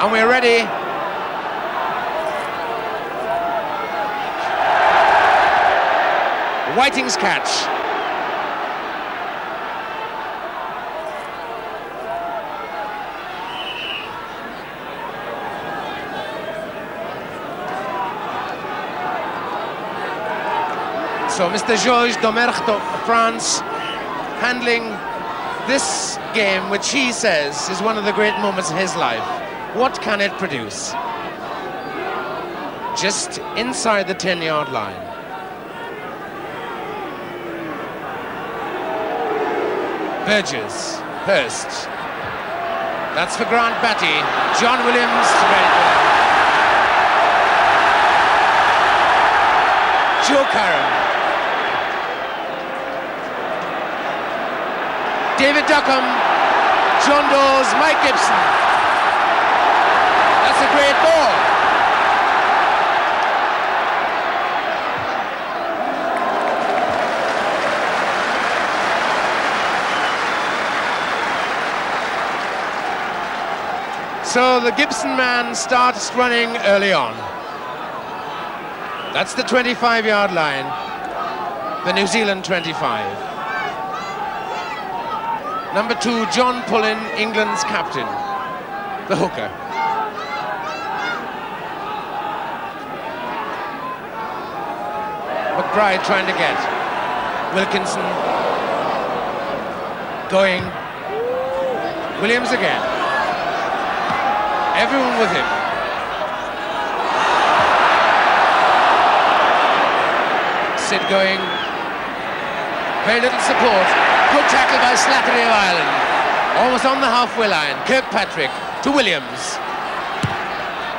And we're ready. Whiting's catch. So Mr. Georges Domergue of France handling this game, which he says is one of the great moments in his life. What can it produce? Just inside the 10-yard line. Burgess, Hurst. That's for Grant Batty. John Williams, very good. Joe Carroll. David Duckham, John Dawes, Mike Gibson. That's a great ball. So the Gibson man starts running early on. That's the 25-yard line, the New Zealand 25. Number 2, John Pullen, England's captain, the hooker. McBride trying to get. Wilkinson going. Williams again. Everyone with him. Sid going. Very little support. Good tackle by Slattery of Ireland. Almost on the halfway line. Kirkpatrick to Williams.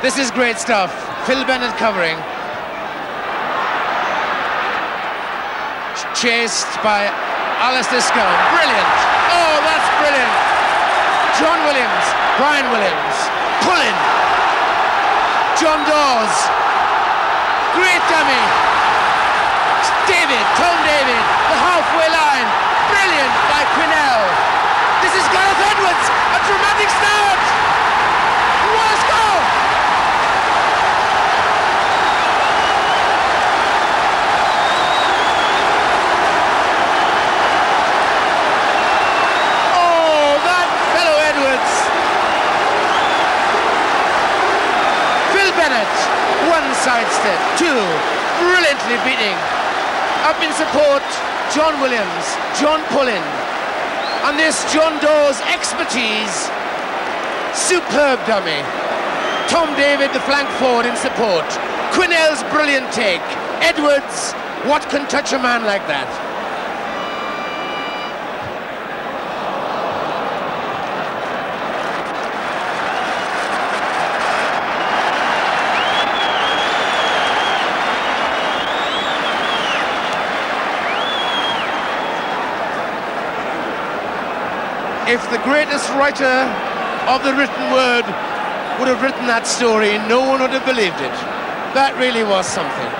This is great stuff. Phil Bennett covering. Chased by Alistair Scone. Brilliant. Oh, that's brilliant. John Williams. Brian Williams. Pulling. John Dawes. Great dummy. David, Tom David, the halfway line. Brilliant by Quinnell. This is Gareth Edwards. A dramatic start. What a score. Oh, that fellow Edwards. Phil Bennett, one sidestep, 2, brilliantly beating. Up in support, John Williams, John Pullen. On this, John Dawes' expertise. Superb dummy. Tom David, the flank forward in support. Quinnell's brilliant take. Edwards, what can touch a man like that? If the greatest writer of the written word would have written that story, no one would have believed it. That really was something.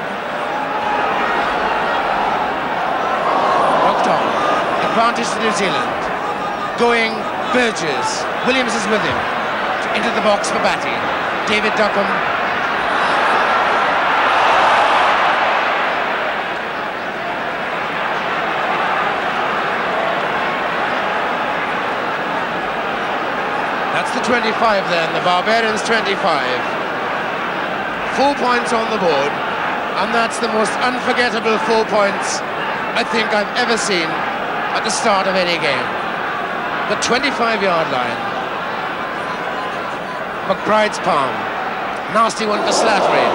Walked on. Advantage to New Zealand. Going Burgess. Williams is with him. Into the box for Batty. David Duckham. That's the 25 then, the Barbarians 25. 4 points on the board, and that's the most unforgettable 4 points I think I've ever seen at the start of any game. The 25-yard line. McBride's palm. Nasty one for Slattery.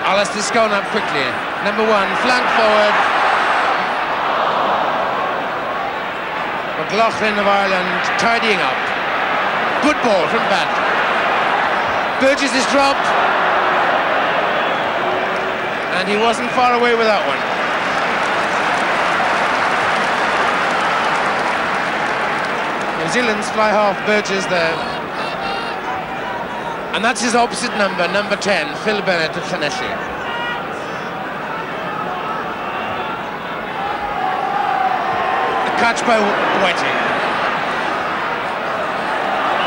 Alistair Scone up quickly. Number 1, flank forward. McLaughlin of Ireland tidying up. Good ball from Bat. Burgess is dropped. And he wasn't far away with that one. New Zealand's fly half, Burgess there. And that's his opposite number, number 10, Phil Bennett of Llanelli. Catch by Whiting.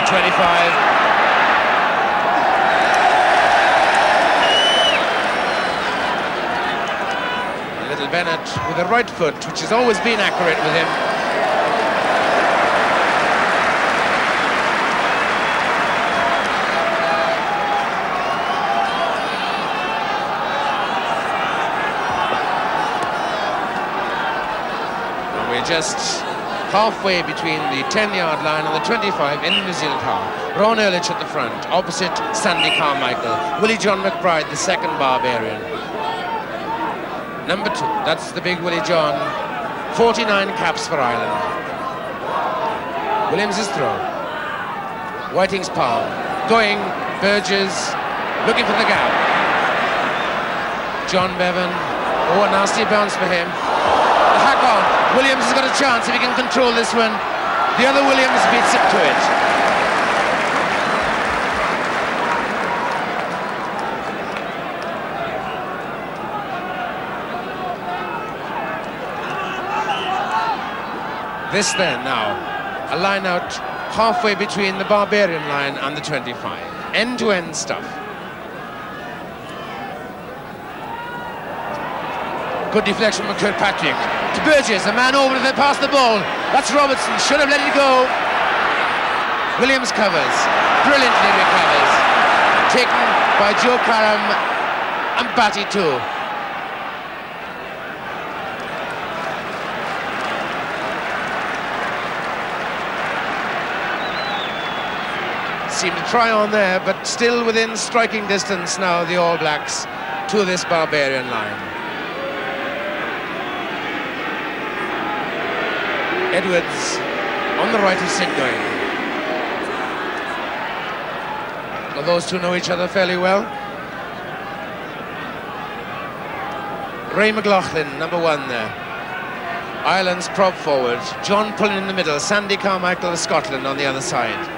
25. Little Bennett with the right foot, which has always been accurate with him. And we're just halfway between the 10-yard line and the 25 in the New Zealand half. Ron Ehrlich at the front, opposite Sandy Carmichael. Willie John McBride, the second Barbarian. Number 2, that's the big Willie John. 49 caps for Ireland. Williams' throw. Whiting's palm. Going, Burgess, looking for the gap. John Bevan. Oh, a nasty bounce for him. The hack on. Williams has got a chance if he can control this one. The other Williams beats it to it. This then now, a line out halfway between the Barbarian line and the 25. End-to-end stuff. Good deflection from Kirkpatrick. To Burgess, a man over to pass the ball. That's Robertson, should have let it go. Williams covers, brilliantly recovers. Taken by Joe Karam and Batty too. Seem to try on there, but still within striking distance now, the All Blacks, to this Barbarian line. Edwards on the right of Sidgoy. Well, those two know each other fairly well. Ray McLaughlin, number 1 there. Ireland's prop forward. John Pullen in the middle. Sandy Carmichael of Scotland on the other side.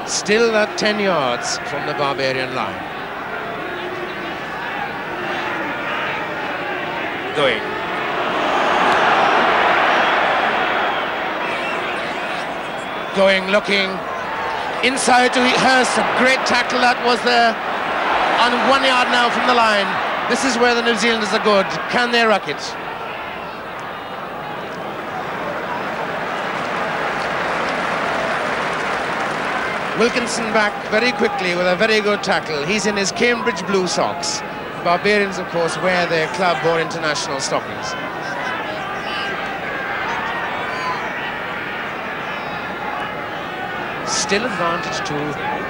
Still at 10 yards from the Barbarian line. Going. Going, looking. Inside to Hurst. A great tackle that was there. On 1 yard now from the line. This is where the New Zealanders are good. Can they ruck it? Wilkinson back very quickly with a very good tackle. He's in his Cambridge blue socks. Barbarians, of course, wear their club or international stockings. Still advantage to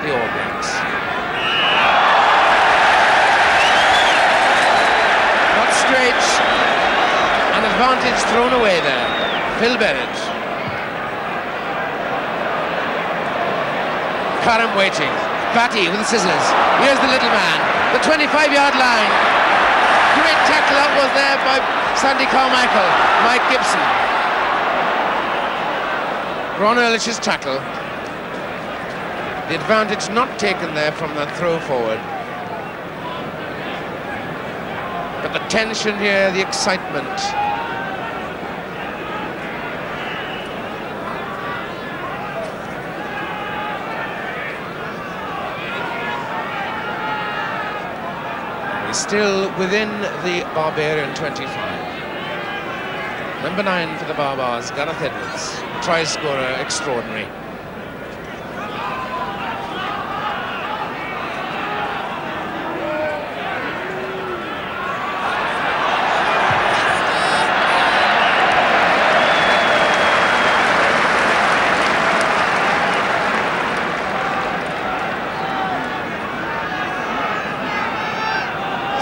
the All Blacks. Not straight. An advantage thrown away there. Phil Bennett. Karam waiting. Batty with the scissors. Here's the little man. The 25-yard line. Great tackle that was there by Sandy Carmichael. Mike Gibson. Ron Ehrlich's tackle. The advantage not taken there from that throw forward. But the tension here, the excitement. Still within the Barbarian 25. Number 9 for the Barbars, Gareth Edwards, try scorer extraordinary.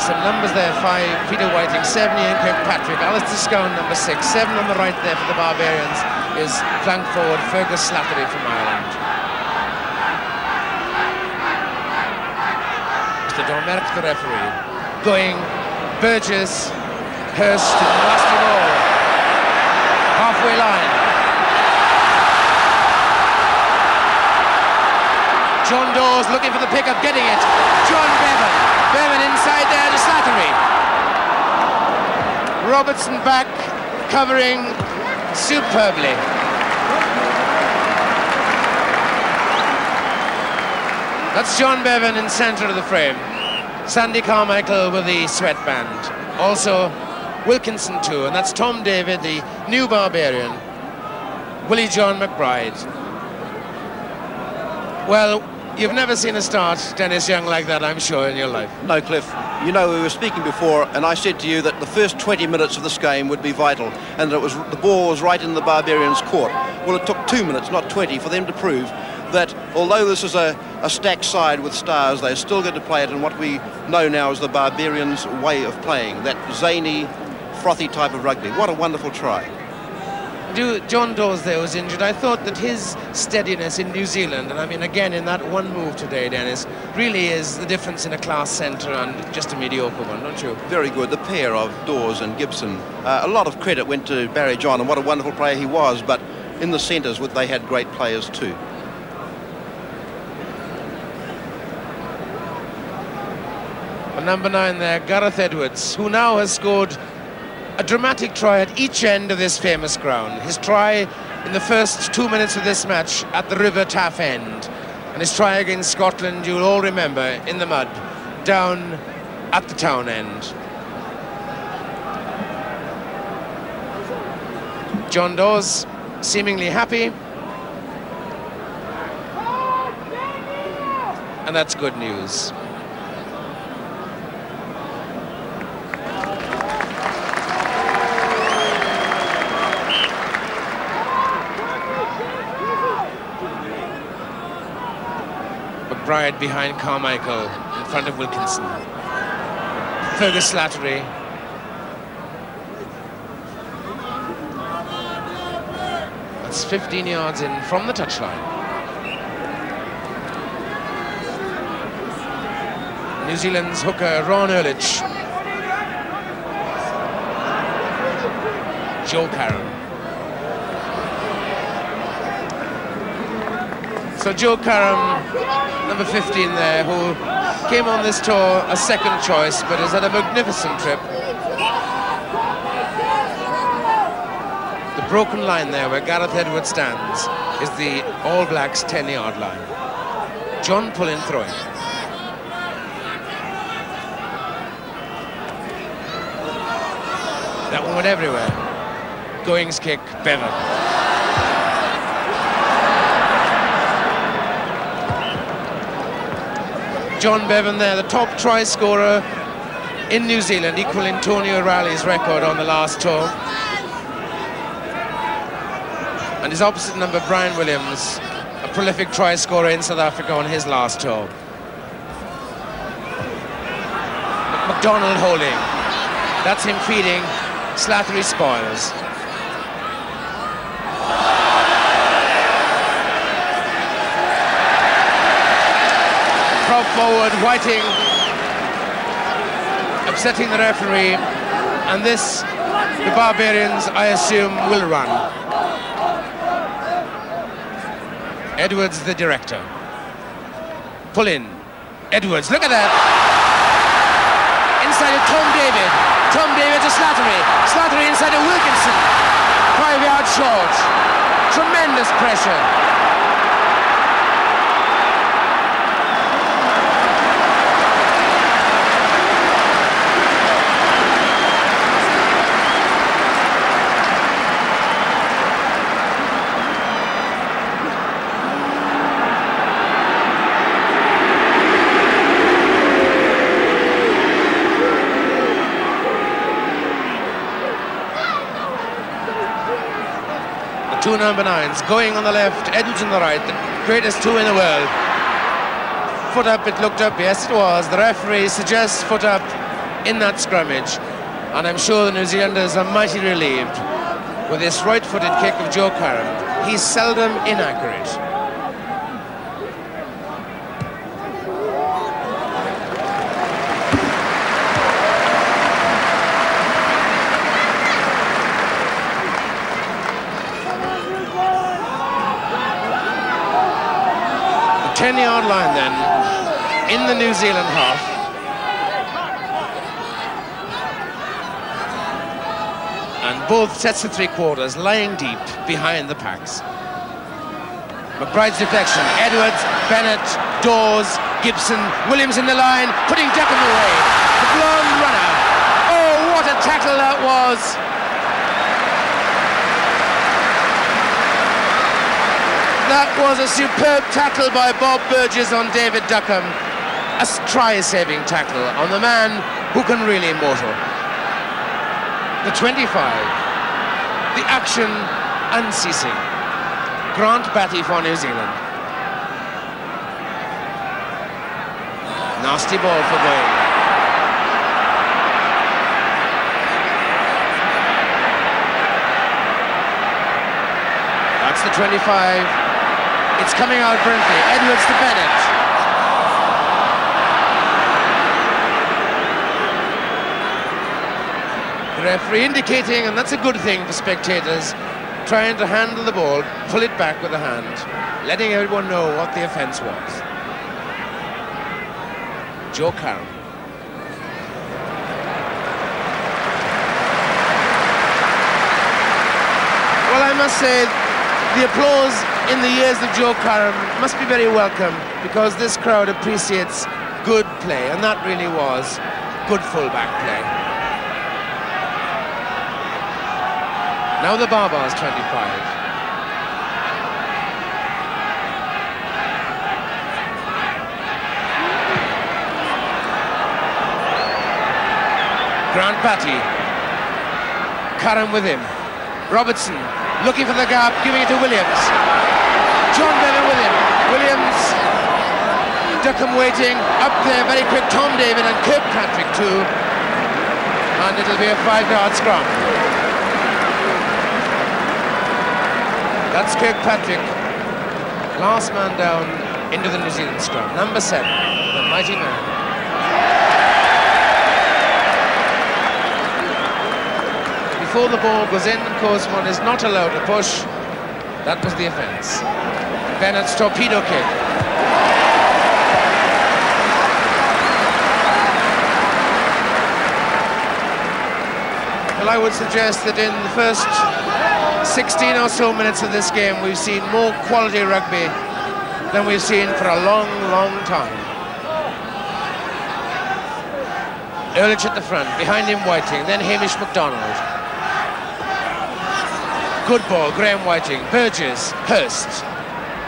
Some numbers there, 5, Peter Whiting, 7, Ian Kirkpatrick, Alistair Scown, number 6, 7 on the right there for the Barbarians is flank forward Fergus Slattery from Ireland. Mr. Dormerck, the referee, going, Burgess, Hurst, and last of all, halfway line. John Dawes looking for the pick-up, getting it, John Bevan. Bevan inside there to Slattery. Robertson back, covering superbly. That's John Bevan in centre of the frame. Sandy Carmichael with the sweatband. Also Wilkinson too, and that's Tom David, the new Barbarian. Willie John McBride. Well, you've never seen a start, Dennis Young, like that, I'm sure, in your life. No, Cliff. You know, we were speaking before, and I said to you that the first 20 minutes of this game would be vital, and that the ball was right in the Barbarians' court. Well, it took 2 minutes, not 20, for them to prove that although this is a stacked side with stars, they're still going to play it in what we know now as the Barbarians' way of playing, that zany, frothy type of rugby. What a wonderful try. John Dawes there was injured. I thought that his steadiness in New Zealand, and I mean again in that one move today, Dennis, really is the difference in a class centre and just a mediocre one, don't you? Very good. The pair of Dawes and Gibson. A lot of credit went to Barry John, and what a wonderful player he was, but in the centres they had great players too. And number 9 there, Gareth Edwards, who now has scored a dramatic try at each end of this famous ground. His try in the first 2 minutes of this match at the River Taff end, and his try against Scotland, you'll all remember, in the mud, down at the town end. John Dawes seemingly happy, and that's good news. McBride behind Carmichael, in front of Wilkinson. Fergus Slattery. That's 15 yards in from the touchline. New Zealand's hooker, Ron Ehrlich. Joe Carroll. So Joe Karam, number 15 there, who came on this tour a second choice, but has had a magnificent trip. The broken line there, where Gareth Edwards stands, is the All Blacks 10-yard line. John Pullen throwing. That one went everywhere. Goings kick, Bevan. John Bevan there, the top try scorer in New Zealand, equaling Tony O'Reilly's record on the last tour. And his opposite number, Brian Williams, a prolific try scorer in South Africa on his last tour. McDonald holding. That's him feeding Slattery spoils. Prop forward, Whiting upsetting the referee, and this, the Barbarians, I assume, will run. Edwards, the director. Pull in. Edwards, look at that. Inside of Tom David. Tom David to Slattery. Slattery inside of Wilkinson. 5 yards short. Tremendous pressure. Two number 9s going on the left, Edwards on the right, the greatest two in the world. Foot up, it looked up, yes it was. The referee suggests foot up in that scrummage, and I'm sure the New Zealanders are mighty relieved with this right-footed kick of Joe Karam. He's seldom inaccurate. The 10-yard line then, in the New Zealand half. And both sets of three quarters lying deep behind the packs. McBride's deflection. Edwards, Bennett, Dawes, Gibson, Williams in the line, putting Duckham away. The blown runner. Oh, what a tackle that was! That was a superb tackle by Bob Burgess on David Duckham. A try-saving tackle on the man who can really mortal. The 25. The action unceasing. Grant Batty for New Zealand. Nasty ball for Boeing. That's the 25. It's coming out brilliantly. Edwards to Bennett. The referee indicating, and that's a good thing for spectators, trying to handle the ball, pull it back with the hand, letting everyone know what the offence was. Joe Carroll. Well, I must say, the applause in the ears of Joe Carroll must be very welcome, because this crowd appreciates good play, and that really was good full-back play. Now the Barbars 25. Grant Batty. Curran with him. Robertson looking for the gap, giving it to Williams. John Bevan with him. Williams. Duckham waiting. Up there, very quick. Tom David and Kirkpatrick too. And it'll be a 5-yard scrum. That's Kirkpatrick, last man down into the New Zealand scrum. Number 7, the mighty man. Before the ball goes in, of course, one is not allowed to push. That was the offence. Bennett's torpedo kick. Well, I would suggest that in the first 16 or so minutes of this game, we've seen more quality rugby than we've seen for a long, long time. Ehrlich at the front, behind him Whiting, then Hamish MacDonald. Good ball, Graham Whiting, Burgess, Hurst,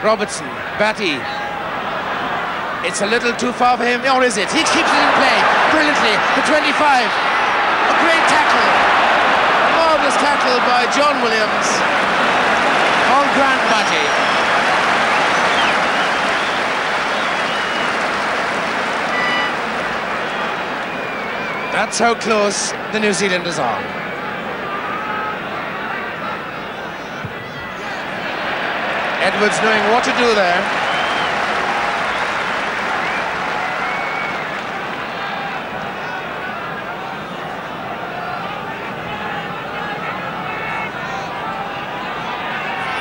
Robertson, Batty. It's a little too far for him, or is it? He keeps it in play brilliantly. The 25, a great tackle. Marvellous tackle by John Williams on Grant Batty. That's how close the New Zealanders are. Edwards knowing what to do there.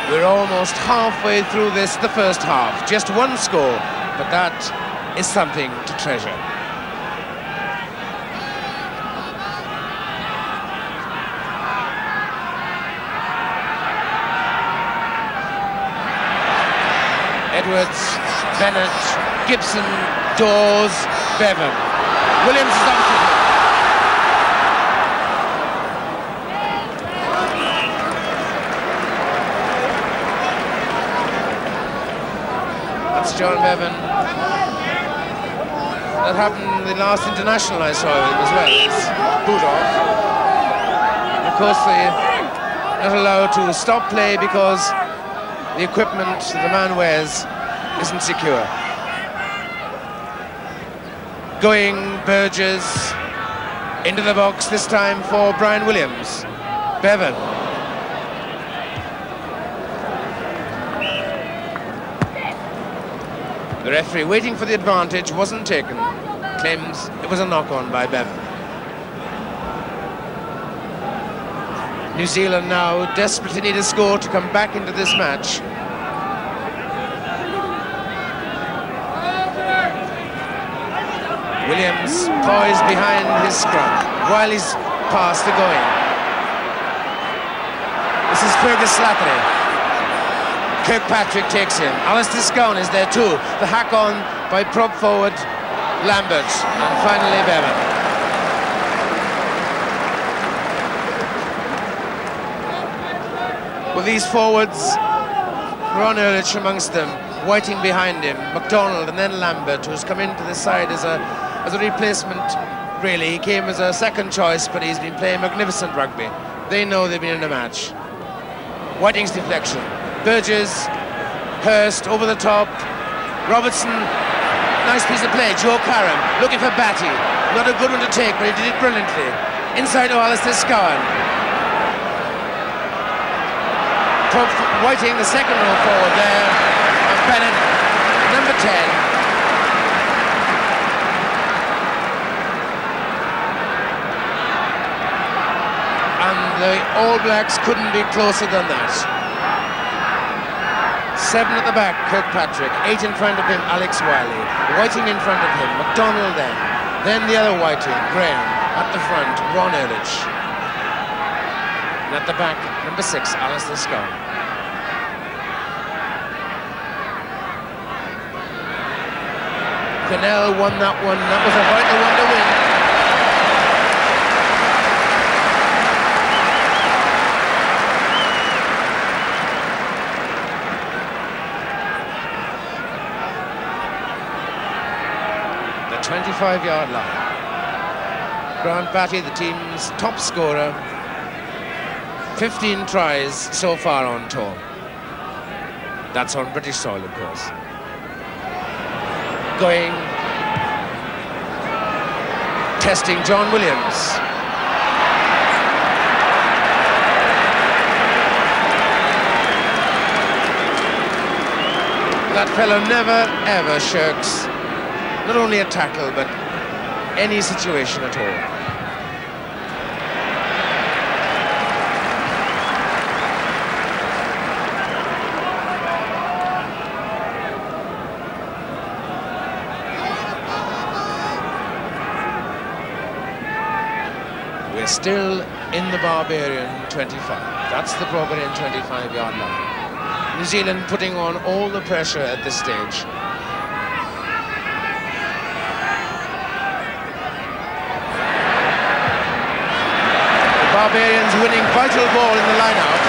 We're almost halfway through the first half. Just one score, but that is something to treasure. Edwards, Bennett, Gibson, Dawes, Bevan. Williams is on for him. John Bevan. That happened in the last international I saw him as well. It's boot off. Of course, they're not allowed to stop play because the equipment the man wears isn't secure. Going Burgess into the box this time for Brian Williams. Bevan. The referee, waiting for the advantage, wasn't taken. Claims it was a knock-on by Bevan. New Zealand now desperately need a score to come back into this match. Williams poised behind his scrum while he's past the going. This is Fergus Slattery. Kirkpatrick takes him. Alistair Scowen is there too. The hack on by prop forward Lambert. And finally Bevan. With these forwards, Ron Ehrlich amongst them, Whiting behind him, MacDonald and then Lambert, who's come into the side as a replacement, really. He came as a second choice, but he's been playing magnificent rugby. They know they've been in a match. Whiting's deflection. Burgess, Hurst over the top. Robertson, nice piece of play. Joe Karam looking for Batty. Not a good one to take, but he did it brilliantly. Inside to Alistair Scowen. Whiting, the second row forward there. And Bennett, number 10. And the All Blacks couldn't be closer than that. 7 at the back, Kirkpatrick. 8 in front of him, Alex Wiley. Whiting in front of him, MacDonald then. Then the other Whiting, Graham. At the front, Ron Ehrlich. And at the back, number 6, Alistair Scowen. Quinnell won that one. That was a vital one to win. The 25-yard line. Grant Batty, the team's top scorer. 15 tries so far on tour. That's on British soil, of course. Going, testing John Williams. That fellow never ever shirks not only a tackle but any situation at all. Still in the Barbarian 25. That's the Barbarian 25-yard line. New Zealand putting on all the pressure at this stage. The Barbarians winning vital ball in the line-out.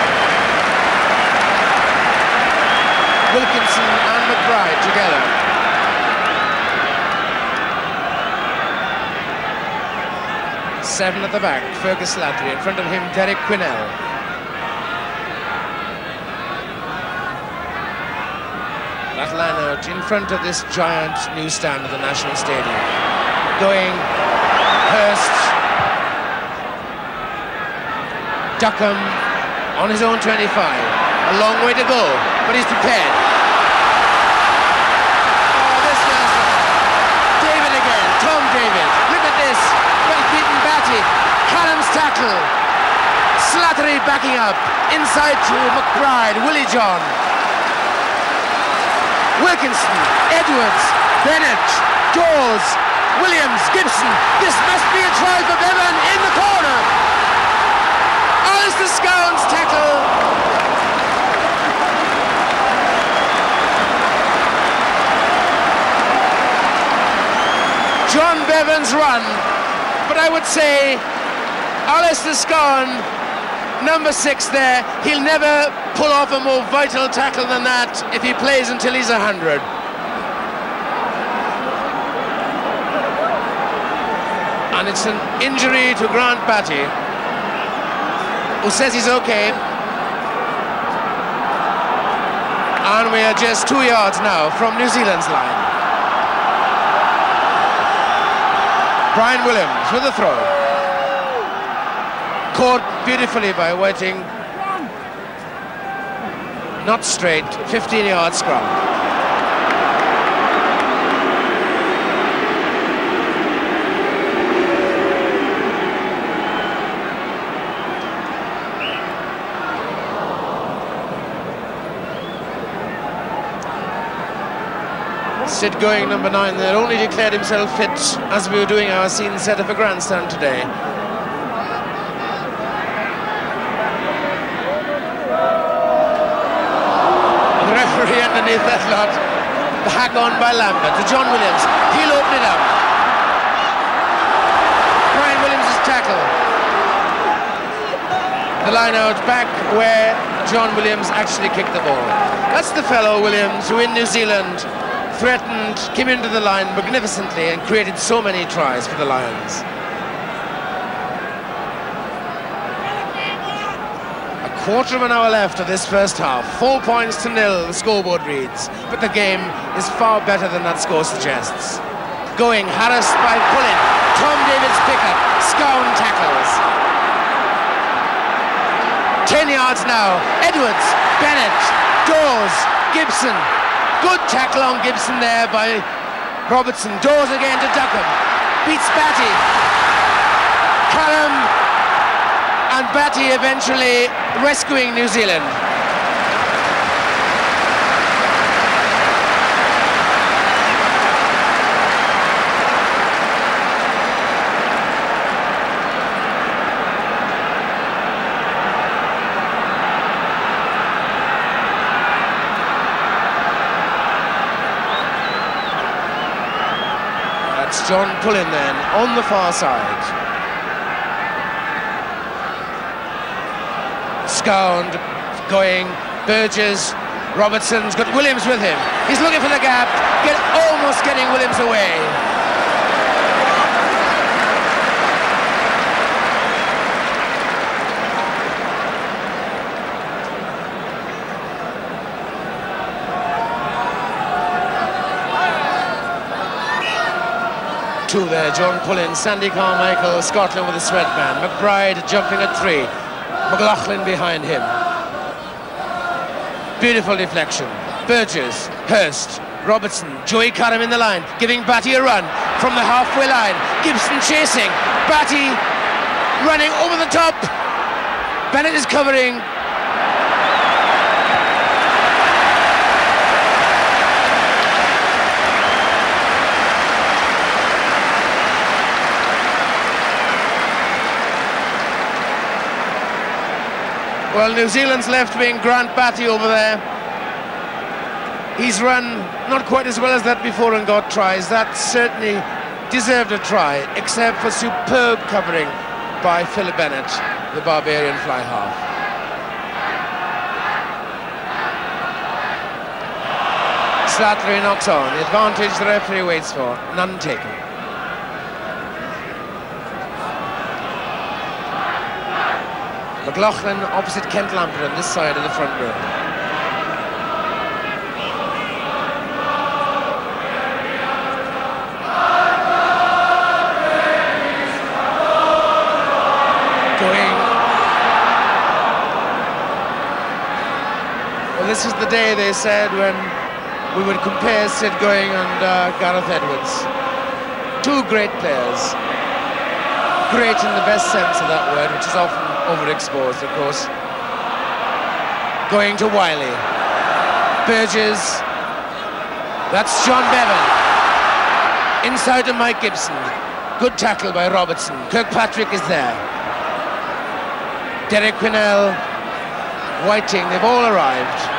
Wilkinson and McBride together. 7 at the back, Fergus Slattery. In front of him, Derek Quinnell. That line out in front of this giant new stand at the National Stadium. Going, Hurst. Duckham on his own 25. A long way to go, but he's prepared. Oh, this man. David again, Tom David. Look at this. Beaten Batty, Callum's tackle, Slattery backing up, inside to McBride, Willie John, Wilkinson, Edwards, Bennett, Dawes, Williams, Gibson. This must be a try for Bevan in the corner. Alistair Scowen's tackle. John Bevan's run. But I would say Alistair Scowen, number 6 there, he'll never pull off a more vital tackle than that if he plays until he's 100. And it's an injury to Grant Batty, who says he's okay. And we are just 2 yards now from New Zealand's line. Brian Williams with a throw. Caught beautifully by Whiting. Not straight, 15-yard scrum. Sid Going, number 9 there, only declared himself fit as we were doing our scene set of a grandstand today. The onslaught. The hack on by Lambert to John Williams. He'll open it up. Brian Williams' tackle. The line out back where John Williams actually kicked the ball. That's the fellow Williams who in New Zealand threatened, came into the line magnificently and created so many tries for the Lions. A quarter of an hour left of this first half. 4 points to 0, the scoreboard reads. But the game is far better than that score suggests. Going, harassed by Pullen. Tom Davis pick-up. Scown tackles. 10 yards now. Edwards, Bennett, Dawes, Gibson. Good tackle on Gibson there by Robertson. Dawes again to Duckham. Beats Batty. Callum and Batty eventually rescuing New Zealand. That's John Pullen then on the far side. Scound going, Burgess, Robertson's got Williams with him. He's looking for the gap, almost getting Williams away. Two there, John Pullen, Sandy Carmichael, Scotland with a sweatband. McBride jumping at 3. McLaughlin behind him. Beautiful deflection. Burgess, Hurst, Robertson, Joey Curran in the line, giving Batty a run from the halfway line. Gibson chasing. Batty running over the top. Bennett is covering. Well, New Zealand's left wing, Grant Batty over there. He's run not quite as well as that before and got tries. That certainly deserved a try, except for superb covering by Philip Bennett, the Barbarian fly half. Slattery knocks on. The advantage the referee waits for, none taken. McLaughlin opposite Kent Lambert on this side of the front row. Going. Well, this is the day, they said, when we would compare Sid Going and Gareth Edwards. Two great players. Great in the best sense of that word, which is often overexposed, of course. Going to Wiley. Burgess. That's John Bevan. Inside to Mike Gibson. Good tackle by Robertson. Kirkpatrick is there. Derek Quinnell, Whiting, they've all arrived.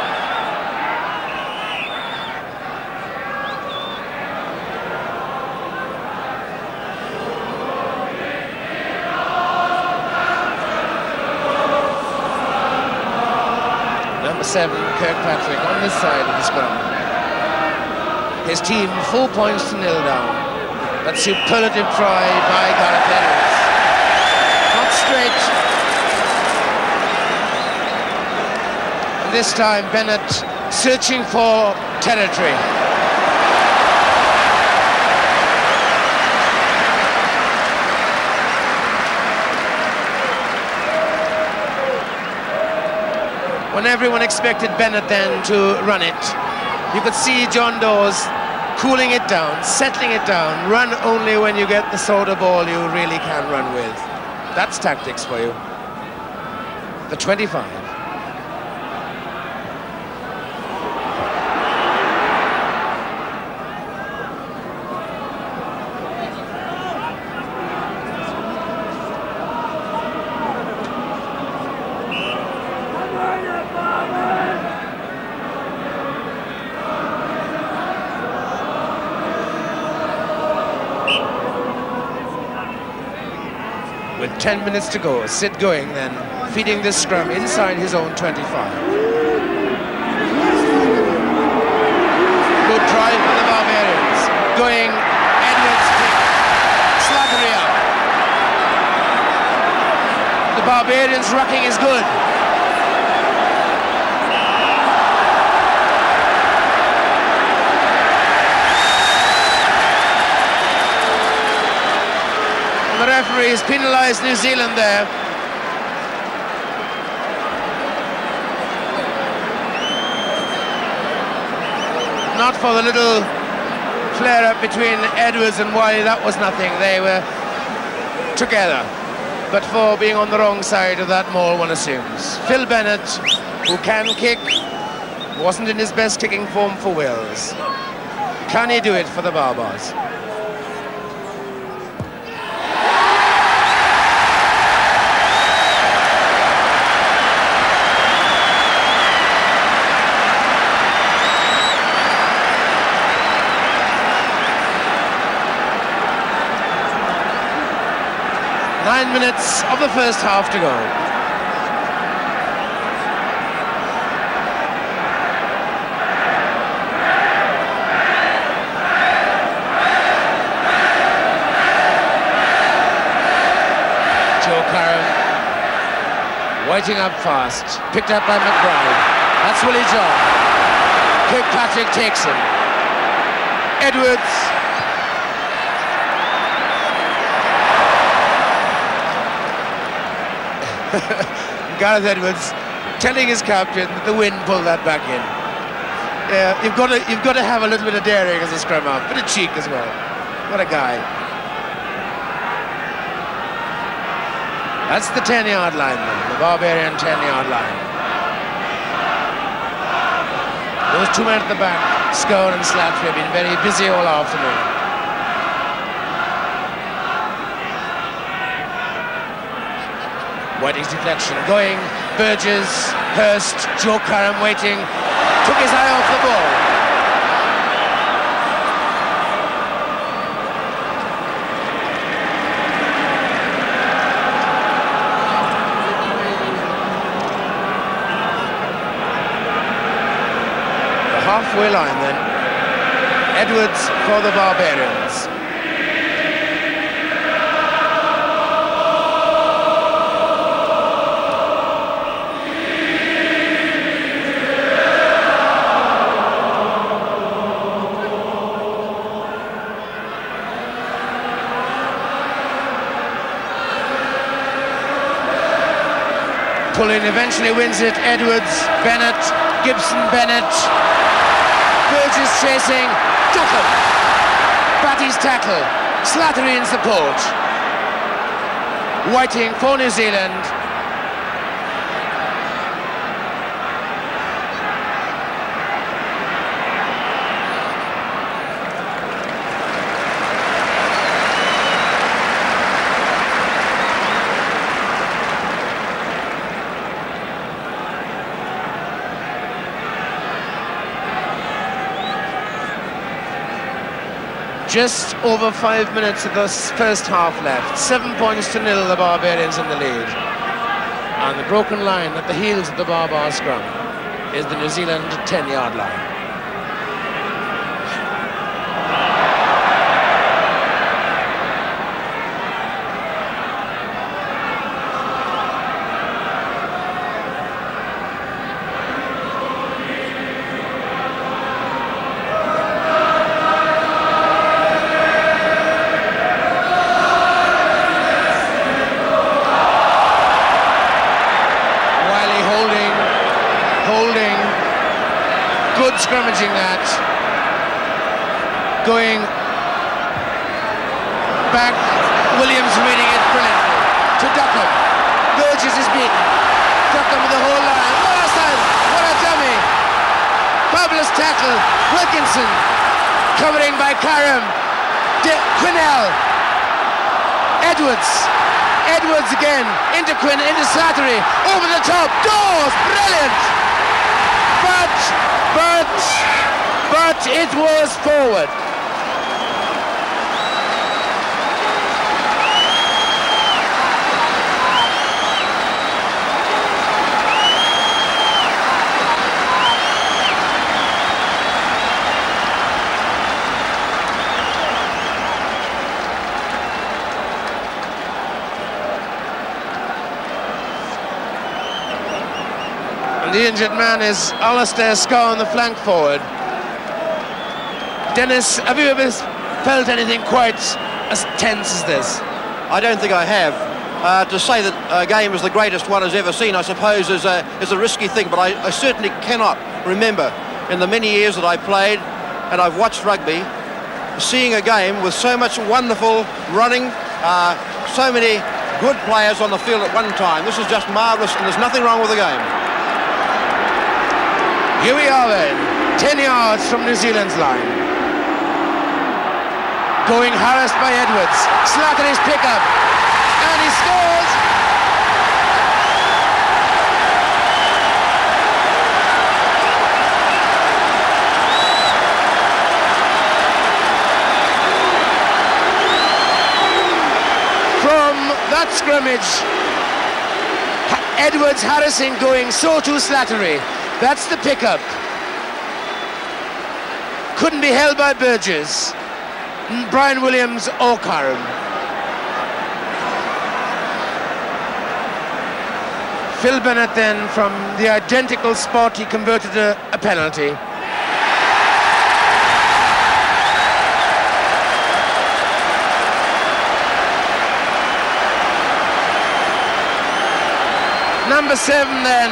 Number 7, Kirkpatrick, on this side of the scrum. His team 4 points to 0 down. That superlative try by Gareth Edwards. Not straight. And this time Bennett searching for territory. When everyone expected Bennett then to run it, you could see John Dawes cooling it down, settling it down. Run only when you get the sort of ball you really can run with. That's tactics for you. The 25. With 10 minutes to go, Sid going then, feeding this scrum inside his own 25. Good try for the Barbarians. Going, Edwards kick, Slattery up. The Barbarians' rucking is good. The referee has penalised New Zealand there. Not for the little flare-up between Edwards and Wiley, that was nothing. They were together. But for being on the wrong side of that maul, one assumes. Phil Bennett, who can kick, wasn't in his best kicking form for Wales. Can he do it for the Barbars? Nine minutes of the first half to go. Joe Curran waiting up fast, picked up by McBride. That's Willie John. Kirkpatrick takes him. Edwards. Gareth Edwards telling his captain that the wind pulled that back in. Yeah, you've got to have a little bit of daring as a scrum half, bit of cheek as well. What a guy. That's the 10-yard line then, the Barbarian 10-yard line. Those two men at the back, Scone and Slattery, have been very busy all afternoon. Whiting's deflection going, Burgess, Hurst, Joe Curran waiting, took his eye off the ball. The halfway line then, Edwards for the Barbarians. Pulling eventually wins it. Edwards, Bennett, Gibson, Bennett. Burgess chasing. Duckham. Batty's tackle. Slattery in support. Whiting for New Zealand. Just over 5 minutes of the first half left. 7 points to 0, the Barbarians in the lead. And the broken line at the heels of the Barbar scrum is the New Zealand 10-yard line. Good scrummaging that. Going back, Williams reading it brilliantly to Duckham. Burgess is beaten. Duckham with the whole line. What a dummy. Fabulous tackle. Wilkinson covering by Karam. Quinnell. Edwards again. Into Quinn, into Slattery. Over the top. Dawes. Brilliant. But it was forward. And the injured man is Alistair Scowen, the flank forward. Dennis, have you ever felt anything quite as tense as this? I don't think I have. To say that a game is the greatest one has ever seen, I suppose, is a risky thing, but I certainly cannot remember in the many years that I played and I've watched rugby, seeing a game with so much wonderful running, so many good players on the field at one time. This is just marvellous, and there's nothing wrong with the game. Here we are then, 10 yards from New Zealand's line. Going harassed by Edwards. Slattery's pick-up. And he scores! From that scrimmage, Edwards harassing going, so too Slattery. That's the pickup. Couldn't be held by Burgess. Brian Williams or Karam. Phil Bennett then, from the identical spot, he converted a penalty. Number 7 then,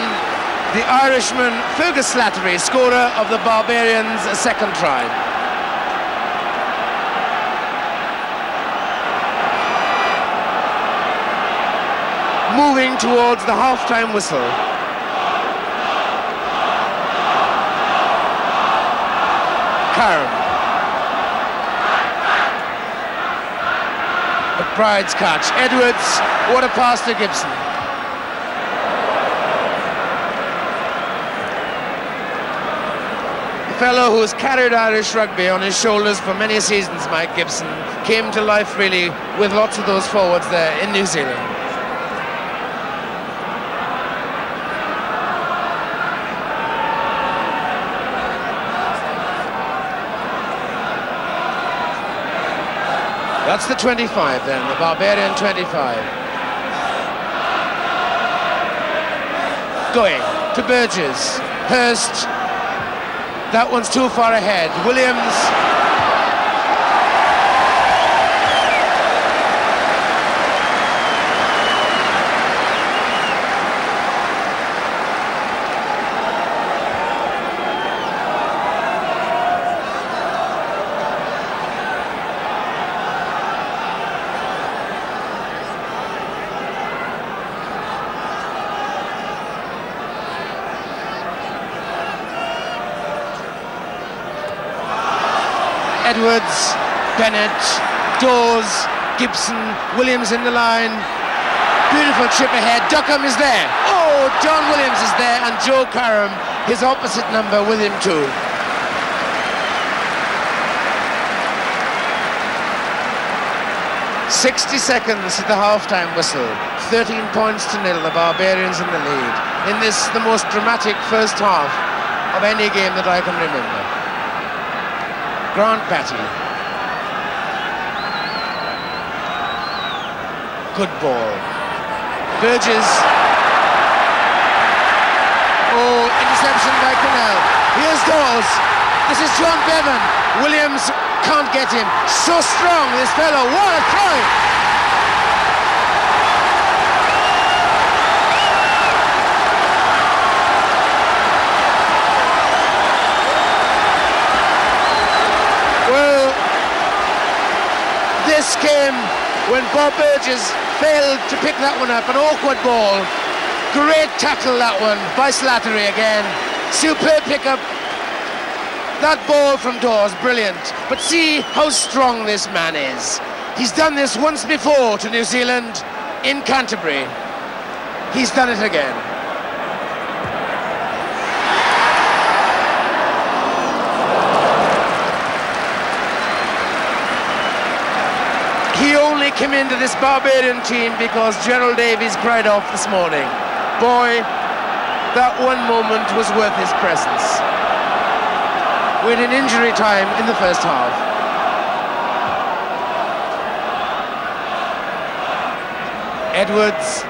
the Irishman Fergus Slattery, scorer of the Barbarians' second try. Moving towards the half-time whistle. Karam. McBride's catch. Edwards, what a pass to Gibson. The fellow who has carried Irish rugby on his shoulders for many seasons, Mike Gibson, came to life really with lots of those forwards there in New Zealand. That's the 25 then, the Barbarian 25. Going to Burgess. Hurst. That one's too far ahead. Williams. Edwards, Bennett, Dawes, Gibson, Williams in the line. Beautiful chip ahead. Duckham is there. Oh, John Williams is there, and Joe Karam, his opposite number, with him too. "60 seconds at the half-time whistle. 13 points to nil. The Barbarians in the lead. In this, the most dramatic first half of any game that I can remember. Grant Batty. Good ball. Burgess. Oh, interception by Connell. Here's Dawes. This is John Bevan. Williams can't get him. So strong, this fellow. What a try! This came when Bob Burgess failed to pick that one up, an awkward ball. Great tackle, that one, by Slattery again. Superb pickup. That ball from Dawes, brilliant. But see how strong this man is. He's done this once before to New Zealand in Canterbury. He's done it again. He only came into this Barbarian team because Gerald Davies cried off this morning. Boy, that one moment was worth his presence. We're in injury time in the first half. Edwards.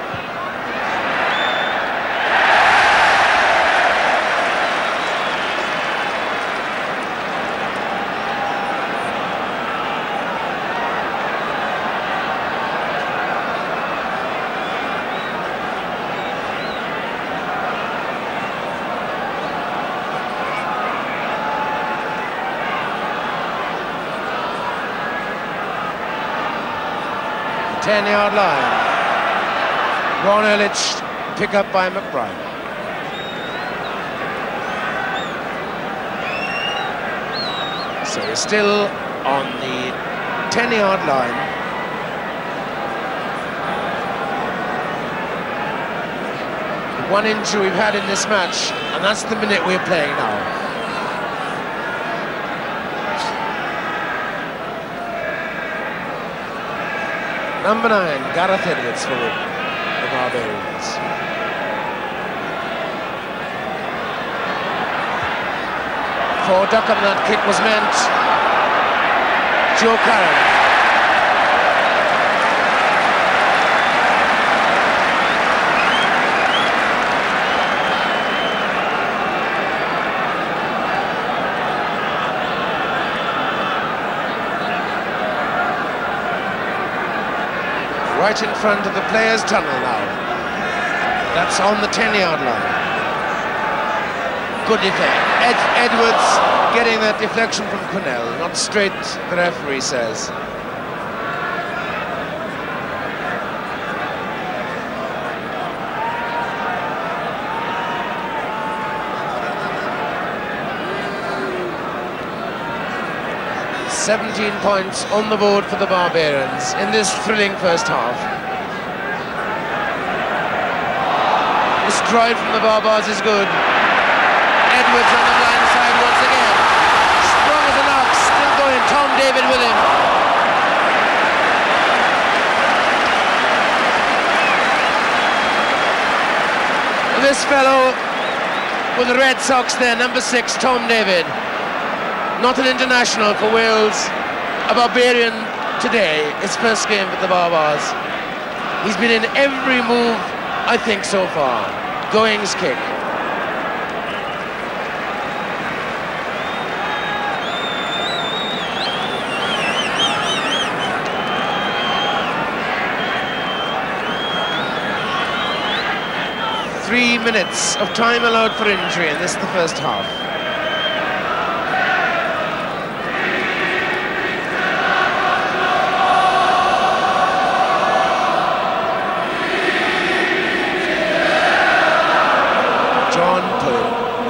10-yard line. Ron Ehrlich, pick up by McBride. So he's still on the 10-yard line. One injury we've had in this match, and that's the minute we're playing now. Number 9, Gareth Edwards for the Barbarians. For Duckham, that kick was meant. Joe Carroll. Right in front of the players' tunnel now. That's on the 10-yard line. Good defense. Edwards getting that deflection from Cornell, not straight, the referee says. "17 points on the board for the Barbarians in this thrilling first half. The stride from the Barbars is good. Edwards on the blind side once again. Strong as an ox, still going. Tom David with him. And this fellow with the Red Sox there, number 6, Tom David. Not an international for Wales, a Barbarian today, his first game for the Barbars. He's been in every move, I think, so far. Goings kick. Three minutes of time allowed for injury, and this is the first half.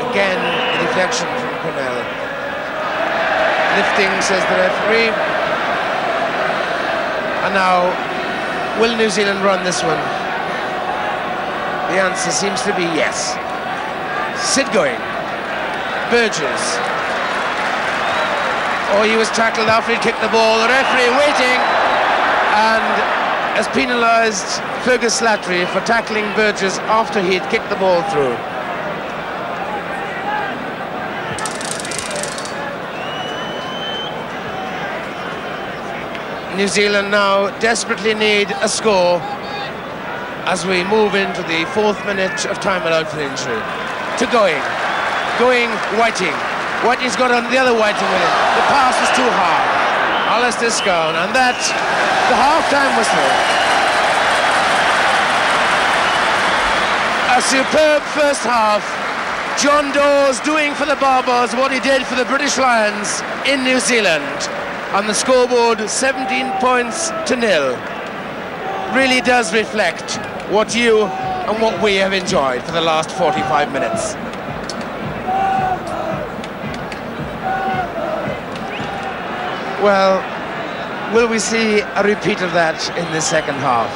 Again, a deflection from Cornell. Lifting, says the referee. And now, will New Zealand run this one? The answer seems to be yes. Sid going. Burgess. Oh, he was tackled after he kicked the ball. The referee waiting and has penalised Fergus Slattery for tackling Burgess after he'd kicked the ball through. New Zealand now desperately need a score as we move into the 4th minute of time allowed for injury. To Going, Whiting. Whiting's got on the other Whiting with him. The pass was too hard. Alistair Scone, and that's the half-time whistle. A superb first half. John Dawes doing for the Barbars what he did for the British Lions in New Zealand. On the scoreboard, 17 points to 0. Really does reflect what you and what we have enjoyed for the last 45 minutes. Well, will we see a repeat of that in the second half?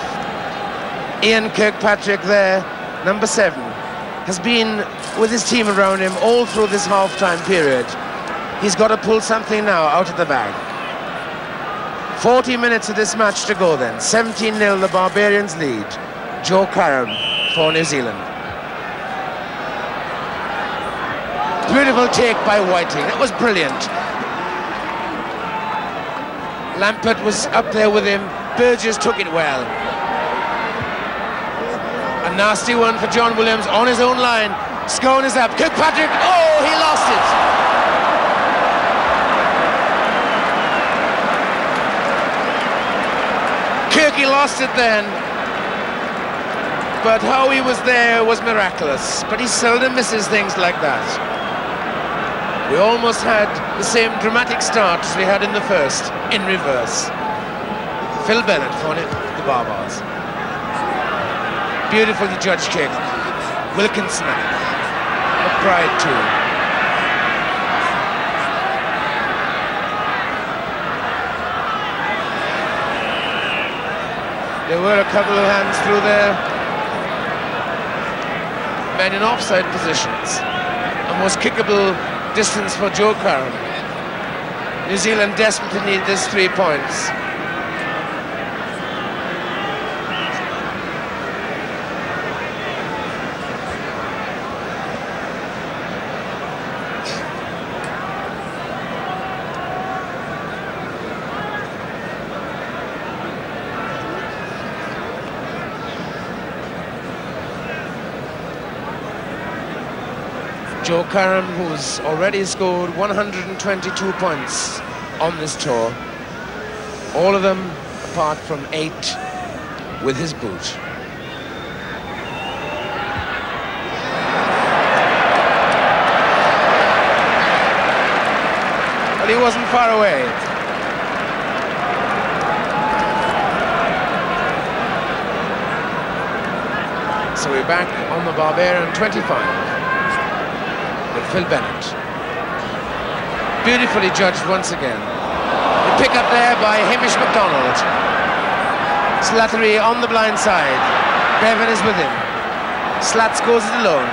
Ian Kirkpatrick there, number 7, has been with his team around him all through this half-time period. He's got to pull something now out of the bag. 40 minutes of this match to go then. 17-0 the Barbarians lead. Joe Carroll for New Zealand. Beautiful take by Whiting. That was brilliant. Lampert was up there with him. Burgess took it well. A nasty one for John Williams on his own line. Scone is up. Kirkpatrick, oh, he lost it. Kirky lost it then, but how he was there was miraculous. But he seldom misses things like that. We almost had the same dramatic start as we had in the first, in reverse. Phil Bennett for the Barbars. Beautifully judged kick. Wilkinson, McBride too. There were a couple of hands through there. Men in offside positions. A most kickable distance for Joe Curran. New Zealand desperately need this 3 points. Joe Curran, who's already scored 122 points on this tour, all of them apart from 8 with his boot. But he wasn't far away. So we're back on the Barbarian 25. With Phil Bennett. Beautifully judged once again. The pick up there by Hamish MacDonald. Slattery on the blind side. Bevan is with him. Slats goes it alone.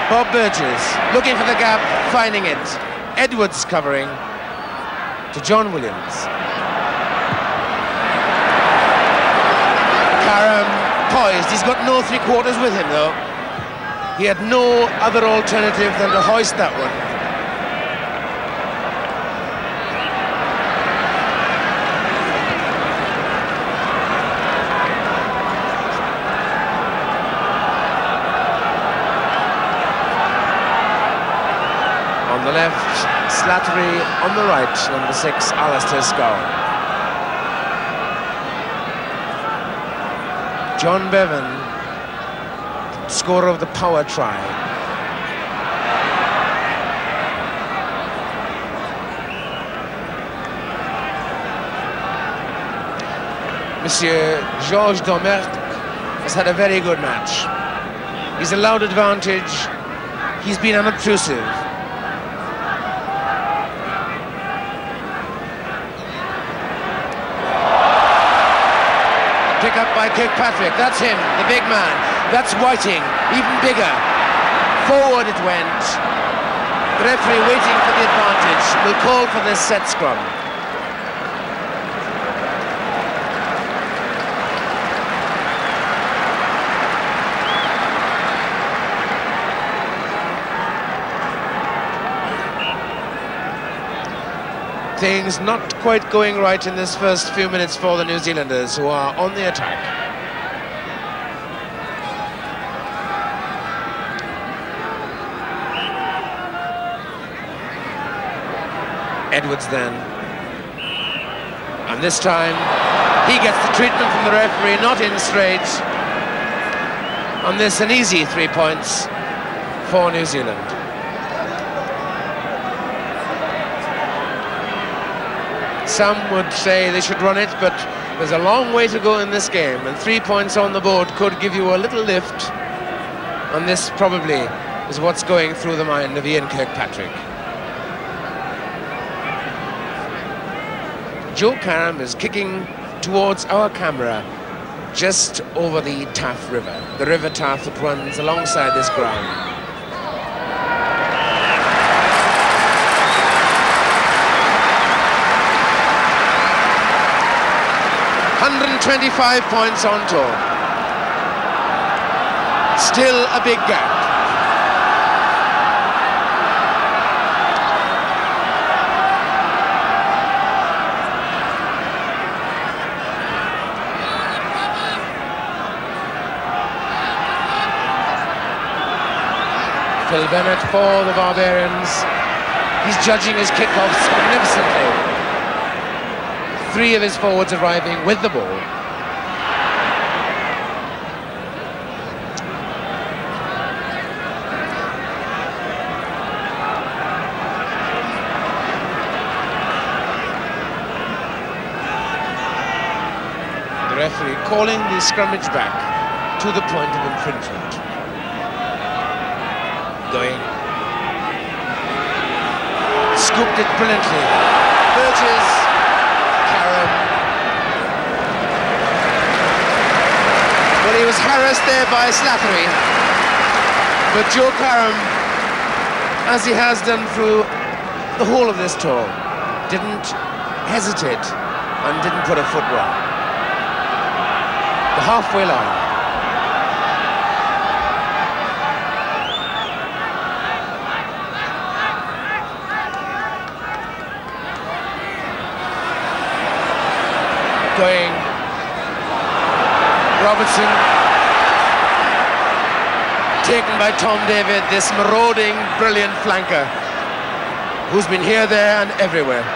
Bob Burgess looking for the gap, finding it. Edwards covering to John Williams. Karam poised. He's got no three-quarters with him though. He had no other alternative than to hoist that one. On the left, Slattery. On the right, number 6, Alistair Scowen. John Bevan, scorer of the power try. Monsieur Georges Domergue has had a very good match. He's allowed advantage. He's been unobtrusive. Pick up by Kirkpatrick. That's him, the big man. That's Whiting, even bigger. Forward it went. The referee waiting for the advantage. Will call for this set scrum. Things not quite going right in this first few minutes for the New Zealanders, who are on the attack. Edwards then, and this time he gets the treatment from the referee, not in straight. On this, an easy 3 points for New Zealand. Some would say they should run it, but there's a long way to go in this game, and 3 points on the board could give you a little lift, and this probably is what's going through the mind of Ian Kirkpatrick. Joe Karam is kicking towards our camera just over the Taff River, the River Taff that runs alongside this ground. $125 points on tour. Still a big gap. Phil Bennett for the Barbarians. He's judging his kickoffs magnificently. 3 of his forwards arriving with the ball. The referee calling the scrummage back to the point of infringement. Going. Scooped it brilliantly. Burgess, Karam. Well, he was harassed there by Slattery. But Joe Karam, as he has done through the whole of this tour, didn't hesitate and didn't put a foot wrong. The halfway line. Going. Robertson. Taken by Tom David, this marauding, brilliant flanker who's been here, there and everywhere.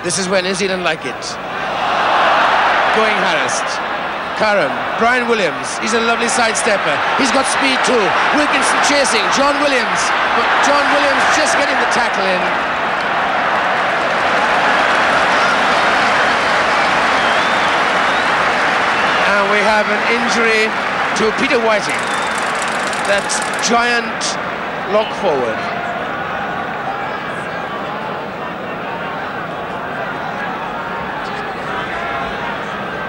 This is where New Zealand like it. Going harassed. Karam, Brian Williams, he's a lovely sidestepper. He's got speed too. Wilkinson chasing, John Williams. But John Williams just getting the tackle in. And we have an injury to Peter Whiting. That giant lock forward.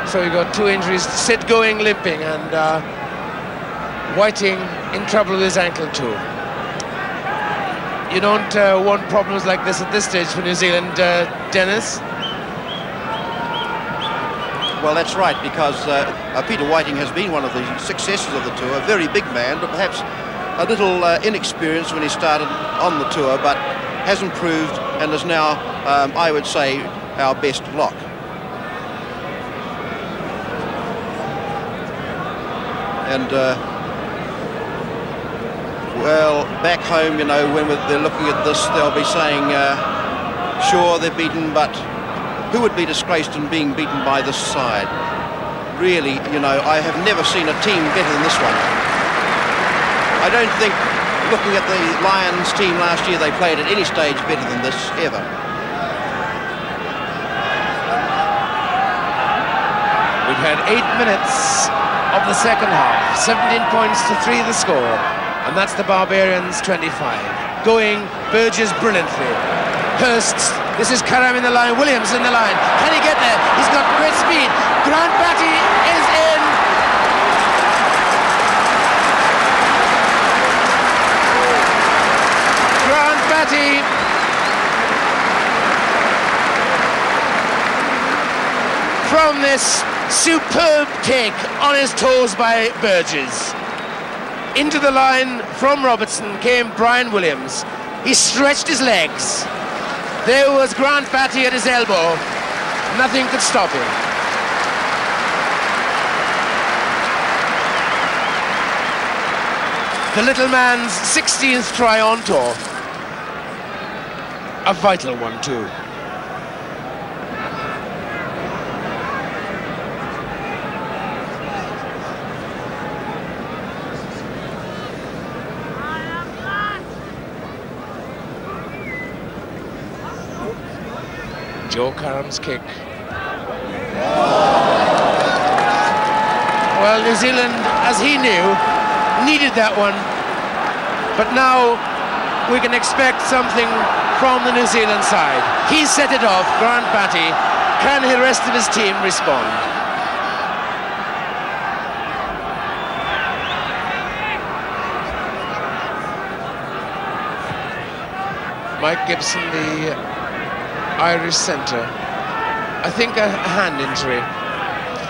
So we got two injuries, Sid going limping and Whiting in trouble with his ankle too. You don't want problems like this at this stage for New Zealand, Dennis? Well, that's right, because Peter Whiting has been one of the successes of the tour, a very big man, but perhaps a little inexperienced when he started on the tour, but has improved and is now, I would say, our best lock. And, well, back home, you know, when they're looking at this, they'll be saying, sure, they're beaten, but who would be disgraced in being beaten by this side? Really, you know, I have never seen a team better than this one. I don't think, looking at the Lions team last year, they played at any stage better than this, ever. We've had 8 minutes of the second half, 17 points to 3 the score, and that's the Barbarians 25. Going, Burgess brilliantly. Hurst, this is Karam in the line, Williams in the line. Can he get there? He's got great speed. Grant Batty is in. Grant Batty. From this superb take on his toes by Burgess. Into the line from Robertson came Brian Williams. He stretched his legs. There was Grant Batty at his elbow. Nothing could stop him. The little man's 16th try on tour. A vital one too. Joe Karam's kick. Well, New Zealand, as he knew, needed that one. But now we can expect something from the New Zealand side. He set it off, Grant Batty. Can the rest of his team respond? Mike Gibson, the Irish centre. I think a hand injury.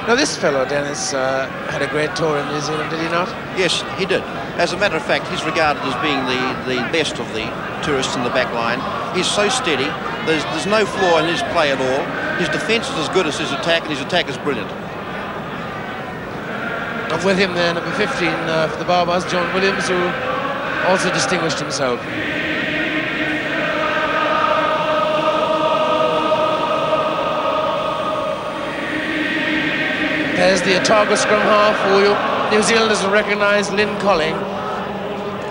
Now this fellow, Dennis, had a great tour in New Zealand, did he not? Yes, he did. As a matter of fact, he's regarded as being the best of the tourists in the back line. He's so steady. There's no flaw in his play at all. His defence is as good as his attack, and his attack is brilliant. And with him there, number 15 for the Barbars, John Williams, who also distinguished himself. There's the Otago scrum half, who New Zealanders will recognise Lynn Colling,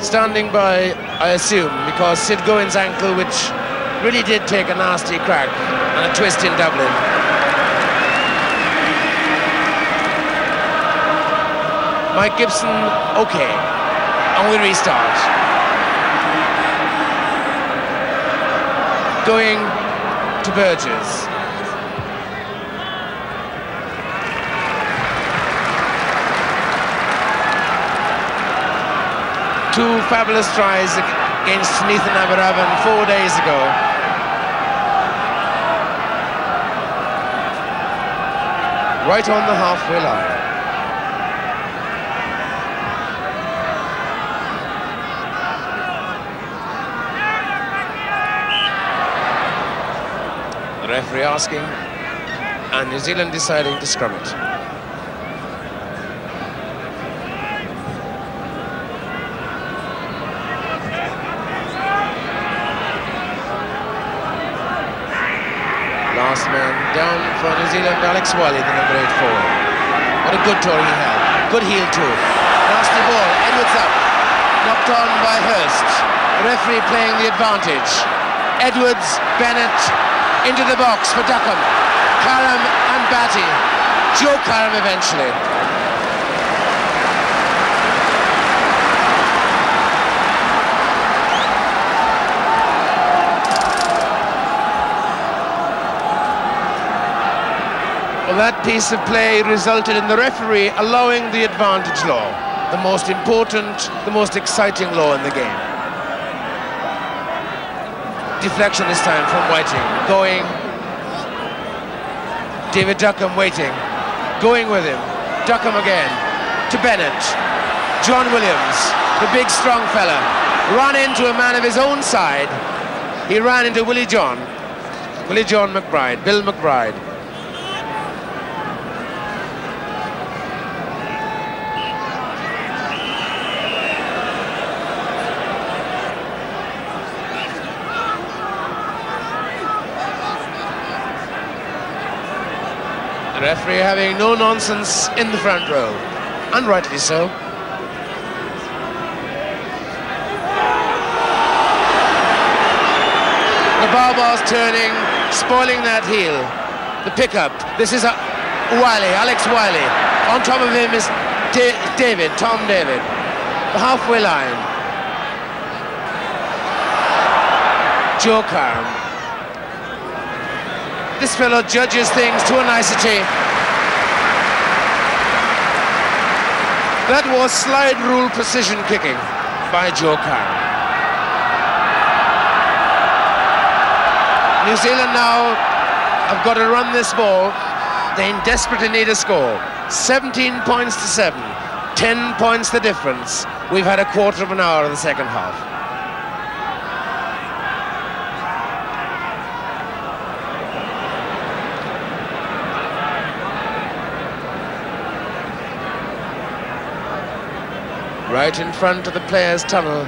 standing by, I assume, because Sid Gowen's ankle, which really did take a nasty crack and a twist in Dublin. Mike Gibson, okay. And we restart. Going to Burgess. Two fabulous tries against Nathan Aberavan 4 days ago. Right on the halfway line. The referee asking, and New Zealand deciding to scrum it. Last man down for New Zealand, Alex Wiley, the number 8 forward. What a good tour he had. Good heel too. Nasty ball, Edwards up. Knocked on by Hurst. The referee playing the advantage. Edwards, Bennett, into the box for Duckham. Karam and Batty. Joe Karam eventually. Well, that piece of play resulted in the referee allowing the advantage law, the most important, the most exciting law in the game. Deflection this time from Whiting, going. David Duckham waiting, going with him. Duckham again, to Bennett. John Williams, the big strong fella, ran into a man of his own side. He ran into Willie John McBride, Bill McBride. The referee having no nonsense in the front row, and rightly so. The Barbar's turning, spoiling that heel. The pickup. This is Wiley, Alex Wiley. On top of him is Tom David. The halfway line. Joe Karam. This fellow judges things to a nicety. That was slide rule precision kicking by Joe Karam. New Zealand now have got to run this ball. They desperately need a score. 17 points to 7. 10 points the difference. We've had a quarter of an hour of the second half. Right in front of the players' tunnel.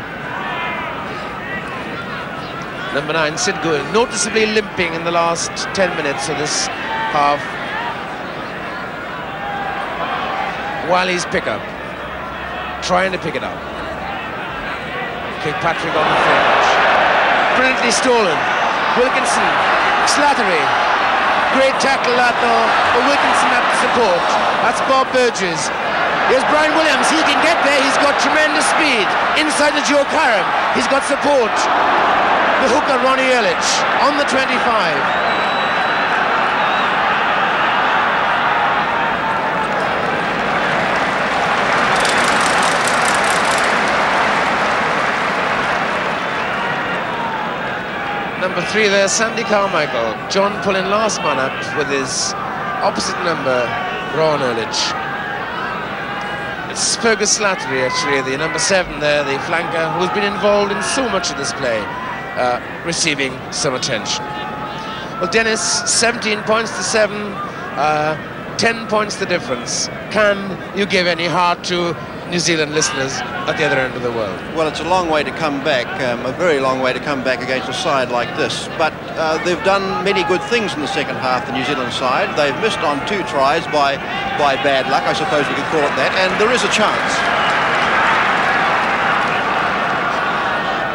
Number 9, Sid Going, noticeably limping in the last 10 minutes of this half. Wiley's pickup, trying to pick it up. Kirkpatrick on the fringe. Brilliantly stolen. Wilkinson, Slattery. Great tackle that though, but Wilkinson at the support. That's Bob Burgess. Here's Brian Williams, he can get there, he's got tremendous speed. Inside the Joe Karam, he's got support. The hooker, Ronnie Ehrlich, on the 25. Number 3 there, Sandy Carmichael. John pulling last man up with his opposite number, Ron Ehrlich. It's Fergus Slattery, actually, the number 7 there, the flanker, who's been involved in so much of this play, receiving some attention. Well, Dennis, 17 points to 7, 10 points the difference. Can you give any heart to New Zealand listeners at the other end of the world? Well, it's a long way to come back, a very long way to come back against a side like this. But they've done many good things in the second half, the New Zealand side. They've missed on 2 tries by bad luck, I suppose we could call it that, and there is a chance.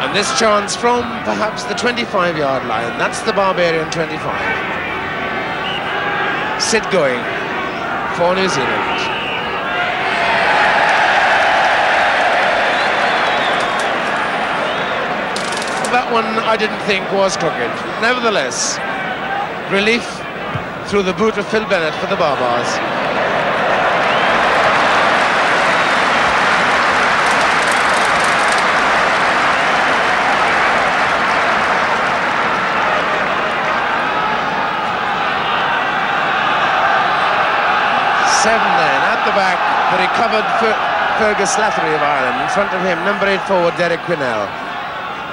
And this chance from perhaps the 25-yard line. That's the Barbarian 25. Sid Going for New Zealand. that one I didn't think was crooked. Nevertheless, relief through the boot of Phil Bennett for the Barbars. Seven then, at the back, the recovered Fergus Slattery of Ireland. In front of him, number 8 forward, Derek Quinnell.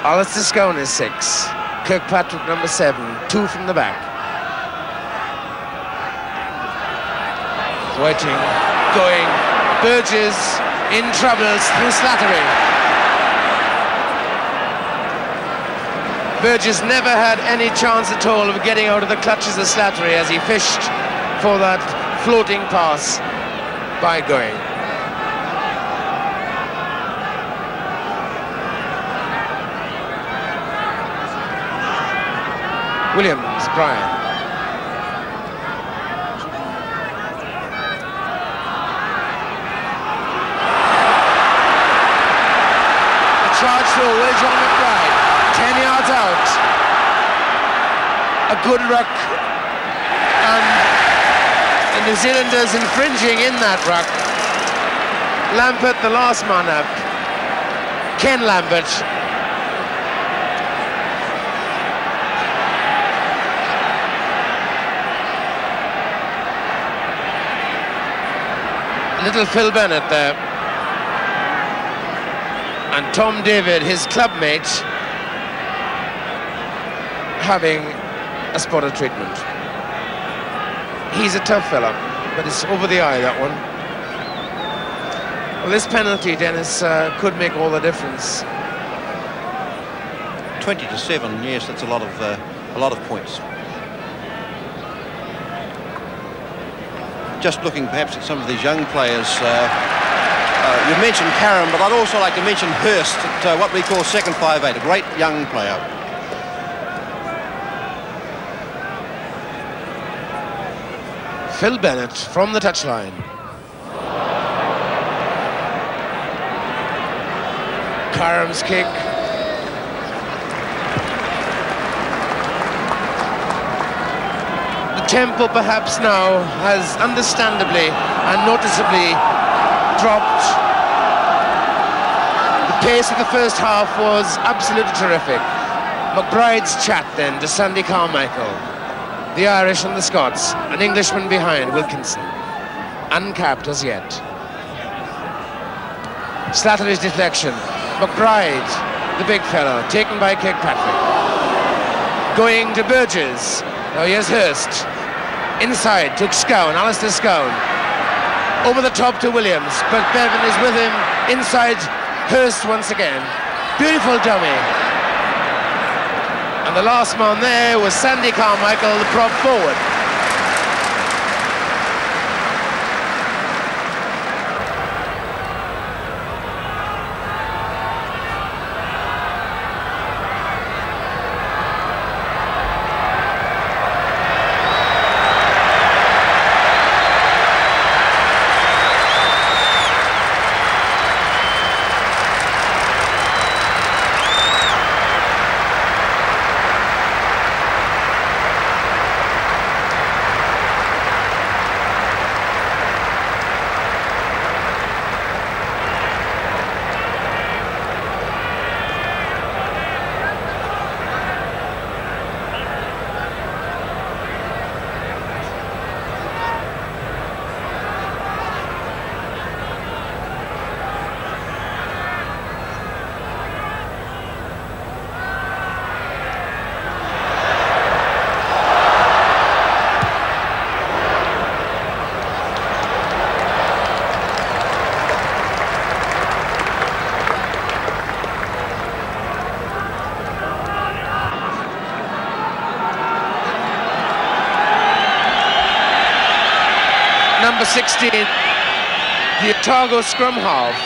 Alistair Scone is 6. Kirkpatrick, number 7, 2 from the back. Waiting, going, Burgess in troubles through Slattery. Burgess never had any chance at all of getting out of the clutches of Slattery as he fished for that floating pass by Going. Williams, Brian. A charge through, Will John McBride, 10 yards out. A good ruck, and the New Zealanders infringing in that ruck. Lambert, the last man up. Ken Lambert. Little Phil Bennett there. And Tom David, his clubmate, having a spot of treatment. He's a tough fella, but it's over the eye, that one. Well, this penalty, Dennis, could make all the difference. 20-7, yes, that's a lot of points. Just looking perhaps at some of these young players. You mentioned Karam, but I'd also like to mention Hurst at what we call second 5'8", a great young player. Phil Bennett from the touchline. Karam's kick. The tempo perhaps now has understandably and noticeably dropped. The pace of the first half was absolutely terrific. McBride's chat then to Sandy Carmichael. The Irish and the Scots, an Englishman behind, Wilkinson, uncapped as yet. Slattery's deflection, McBride, the big fellow, taken by Kirkpatrick. Going to Burgess, now here's Hurst. Inside, took Scone, Alistair Scone. Over the top to Williams, but Bevan is with him, inside Hurst once again. Beautiful dummy. And the last man there was Sandy Carmichael, the prop forward. Number 16, the Otago scrum half.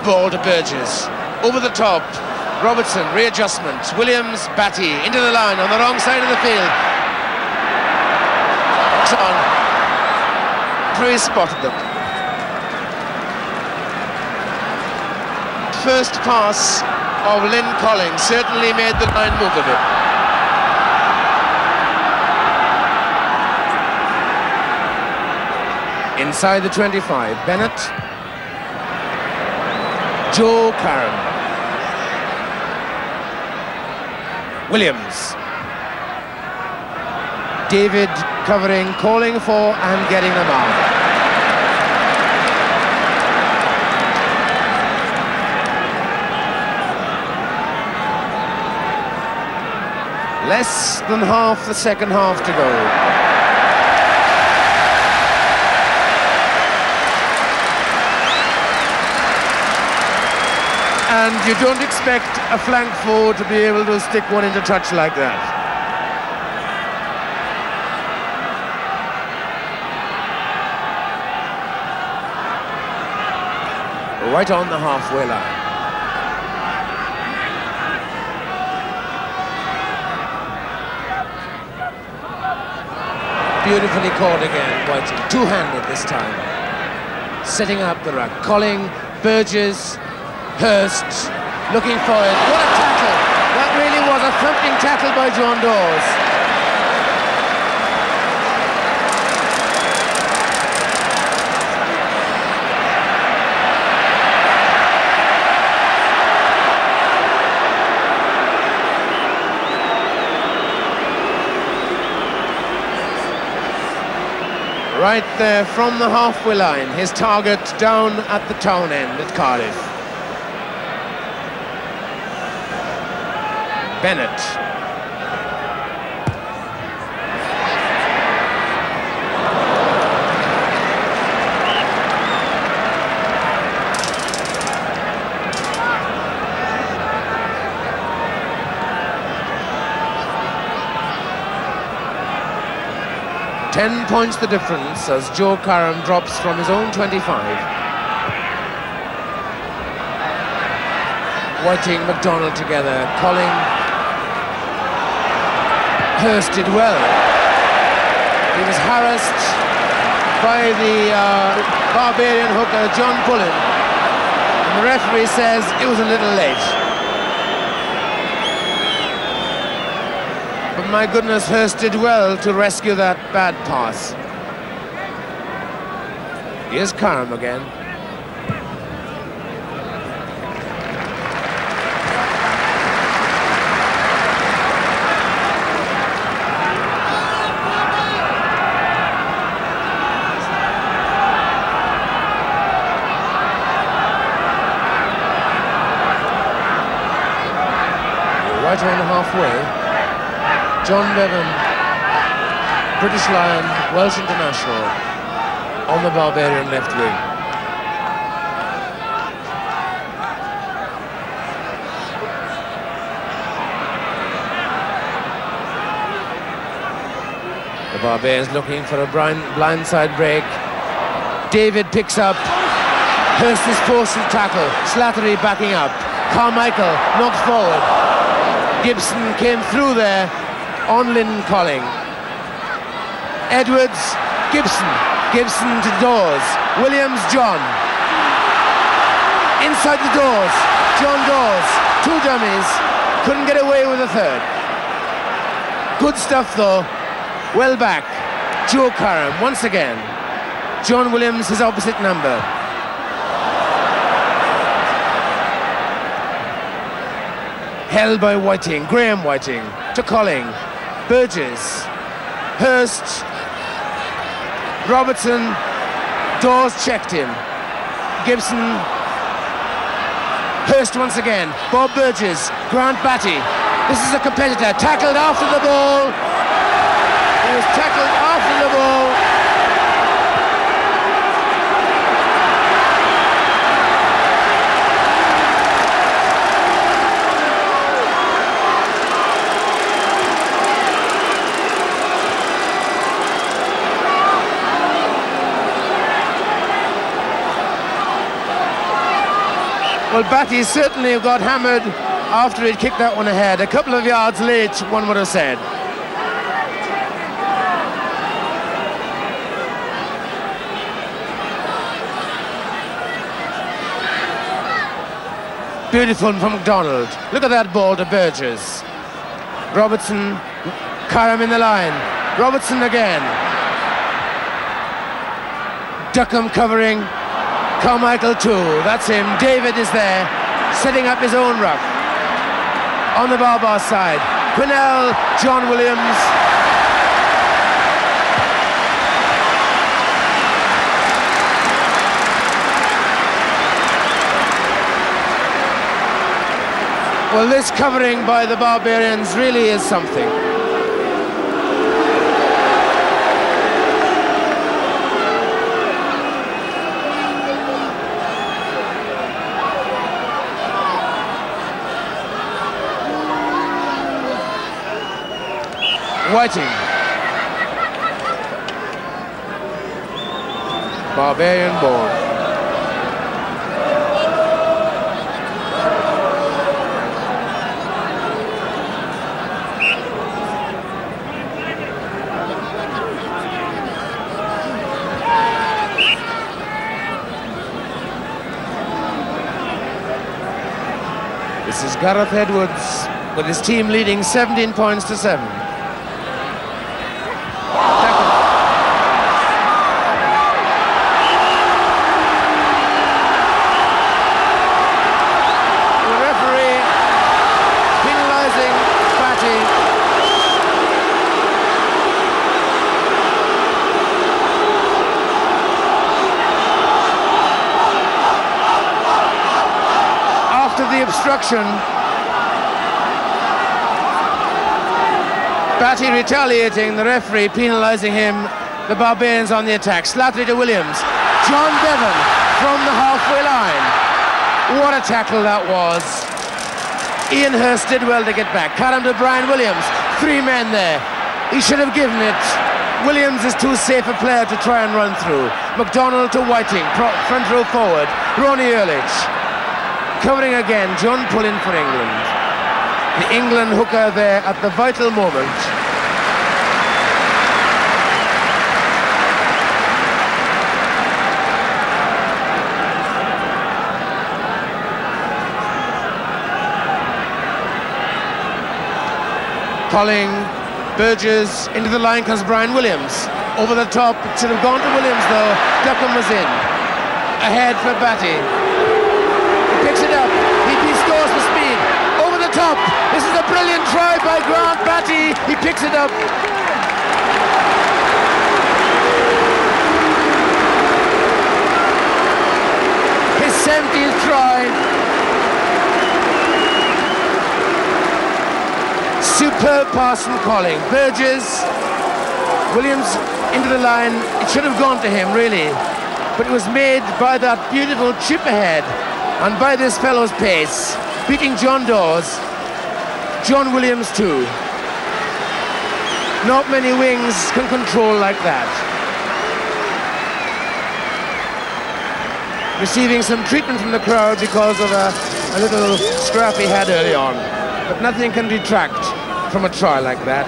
ball to Burgess. Over the top. Robertson, readjustment. Williams, Batty, into the line on the wrong side of the field. On. He spotted them. First pass of Lynn Collins certainly made the line move a bit. Inside the 25, Bennett. Joe Karam. Williams. David covering, calling for and getting them out. Less than half the second half to go. And you don't expect a flank forward to be able to stick one into touch like that. Right on the halfway line. Beautifully caught again, Whiting. Two-handed this time. Setting up the ruck. Colling, Burgess, Hurst, looking for it. What a tackle! That really was a thumping tackle by John Dawes. Right there from the halfway line, his target down at the town end at Cardiff. Bennett. Ten points the difference as Joe Karam drops from his own 25. Whiting, McDonald together, Colling. Hurst did well. He was harassed by the Barbarian hooker John Pullen. And the referee says it was a little late. But my goodness, Hurst did well to rescue that bad pass. Here's Karam again. Right on halfway. John Bevan, British Lion, Welsh international, on the Barbarian left wing. The Barbarians looking for a blindside break. David picks up. Hurst is forced to tackle. Slattery backing up. Carmichael knocked forward. Gibson came through there on Lynn Colling. Edwards, Gibson to Dawes. Williams, John. Inside the Dawes. John Dawes. Two dummies. Couldn't get away with a third. Good stuff though. Well back. Joe Karam once again. John Williams, his opposite number. Held by Whiting. Graham Whiting to Colling. Burgess, Hurst, Robertson, Dawes checked him. Gibson, Hurst once again. Bob Burgess, Grant Batty. This is a competitor. Tackled after the ball. He was tackled after the ball. Well, Batty certainly got hammered after he'd kicked that one ahead. A couple of yards late, one would have said. Beautiful from McDonald. Look at that ball to Burgess. Robertson, Karam in the line. Robertson again. Duckham covering. Carmichael too. That's him. David is there, setting up his own ruck. On the Barbar side. Quinnell, John Williams. Well, this covering by the Barbarians really is something. Whiting. Barbarian ball. This is Gareth Edwards with his team leading 17 points to 7. The obstruction. Batty retaliating, the referee penalising him, the Barbarians on the attack. Slattery to Williams. John Bevan from the halfway line. What a tackle that was. Ian Hurst did well to get back. Cut him to Brian Williams. 3 men there. He should have given it. Williams is too safe a player to try and run through. McDonald to Whiting, front row forward. Ronnie Ehrlich. Covering again, John Pullen for England. The England hooker there at the vital moment. Colling, Burgess, into the line comes Brian Williams. Over the top, it should have gone to Williams though. Duckham was in. Ahead for Batty. Picks it up, he scores for speed, over the top, this is a brilliant try by Grant Batty, he picks it up. His 17th try. Superb pass from Colling. Burgess, Williams into the line, it should have gone to him really, but it was made by that beautiful chip ahead. And by this fellow's pace, beating John Dawes, John Williams too. Not many wings can control like that. Receiving some treatment from the crowd because of a little scrap he had early on. But nothing can detract from a try like that.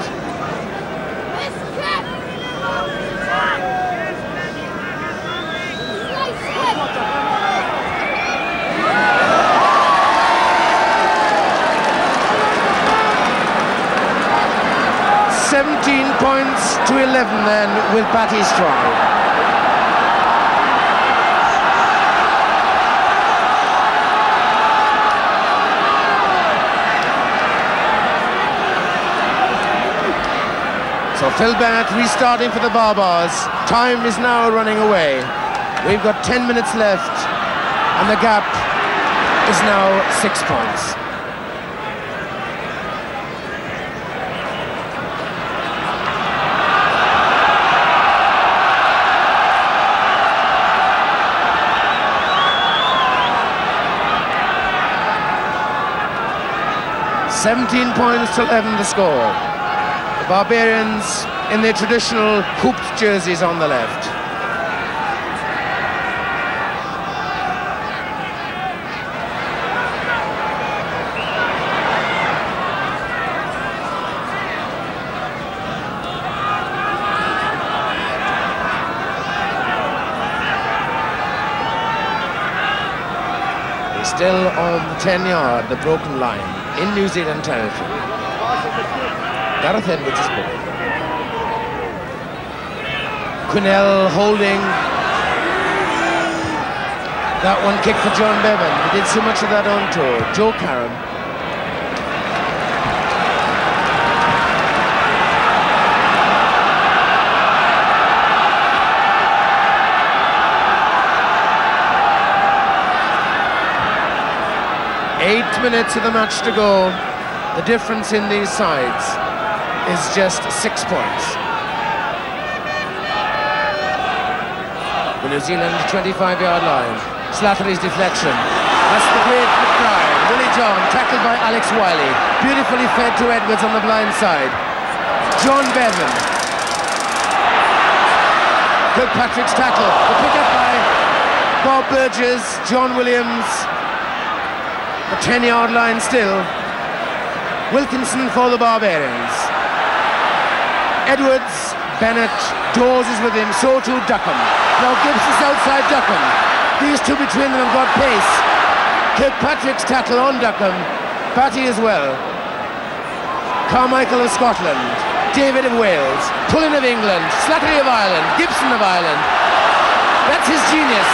Points to 11 then with Batty's try. So Phil Bennett restarting for the Barbars. Time is now running away. We've got 10 minutes left and the gap is now 6 points. $17 points to 11 the score. The Barbarians in their traditional hooped jerseys on the left. still on the 10-yard, the broken line, in New Zealand territory. Gareth Edwards' ball. Quinnell holding. That one kick for John Bevan. He did so much of that on tour. Joe Karam. Eight minutes of the match to go. The difference in these sides is just 6 points. The New Zealand 25-yard line. Slattery's deflection. That's the great McBride. Willie John tackled by Alex Wiley. Beautifully fed to Edwards on the blind side. John Bevan. Kirkpatrick's tackle. The pick-up by Bob Burgess. John Williams. The 10-yard line still. Wilkinson for the Barbarians. Edwards, Bennett, Dawes is with him, so too Duckham. Now Gibson's outside Duckham. These two between them have got pace. Kirkpatrick's tackle on Duckham. Batty as well. Carmichael of Scotland. David of Wales. Pullen of England. Slattery of Ireland. Gibson of Ireland. That's his genius.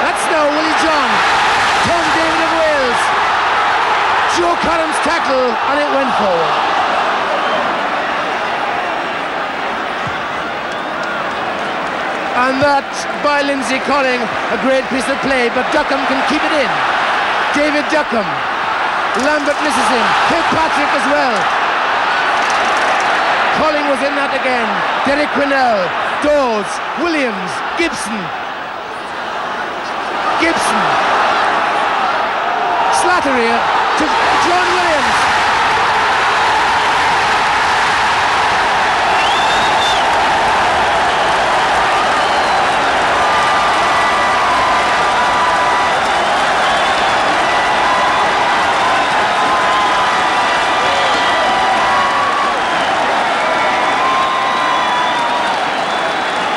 That's now Willie John. Tom David of Wales. Joe Karam's tackle, and it went forward. And that by Lindsay Colling, a great piece of play, but Duckham can keep it in. David Duckham. Lambert misses him. Kirkpatrick as well. Colling was in that again. Derek Quinnell. Dawes. Williams. Gibson. Slattery to John Williams.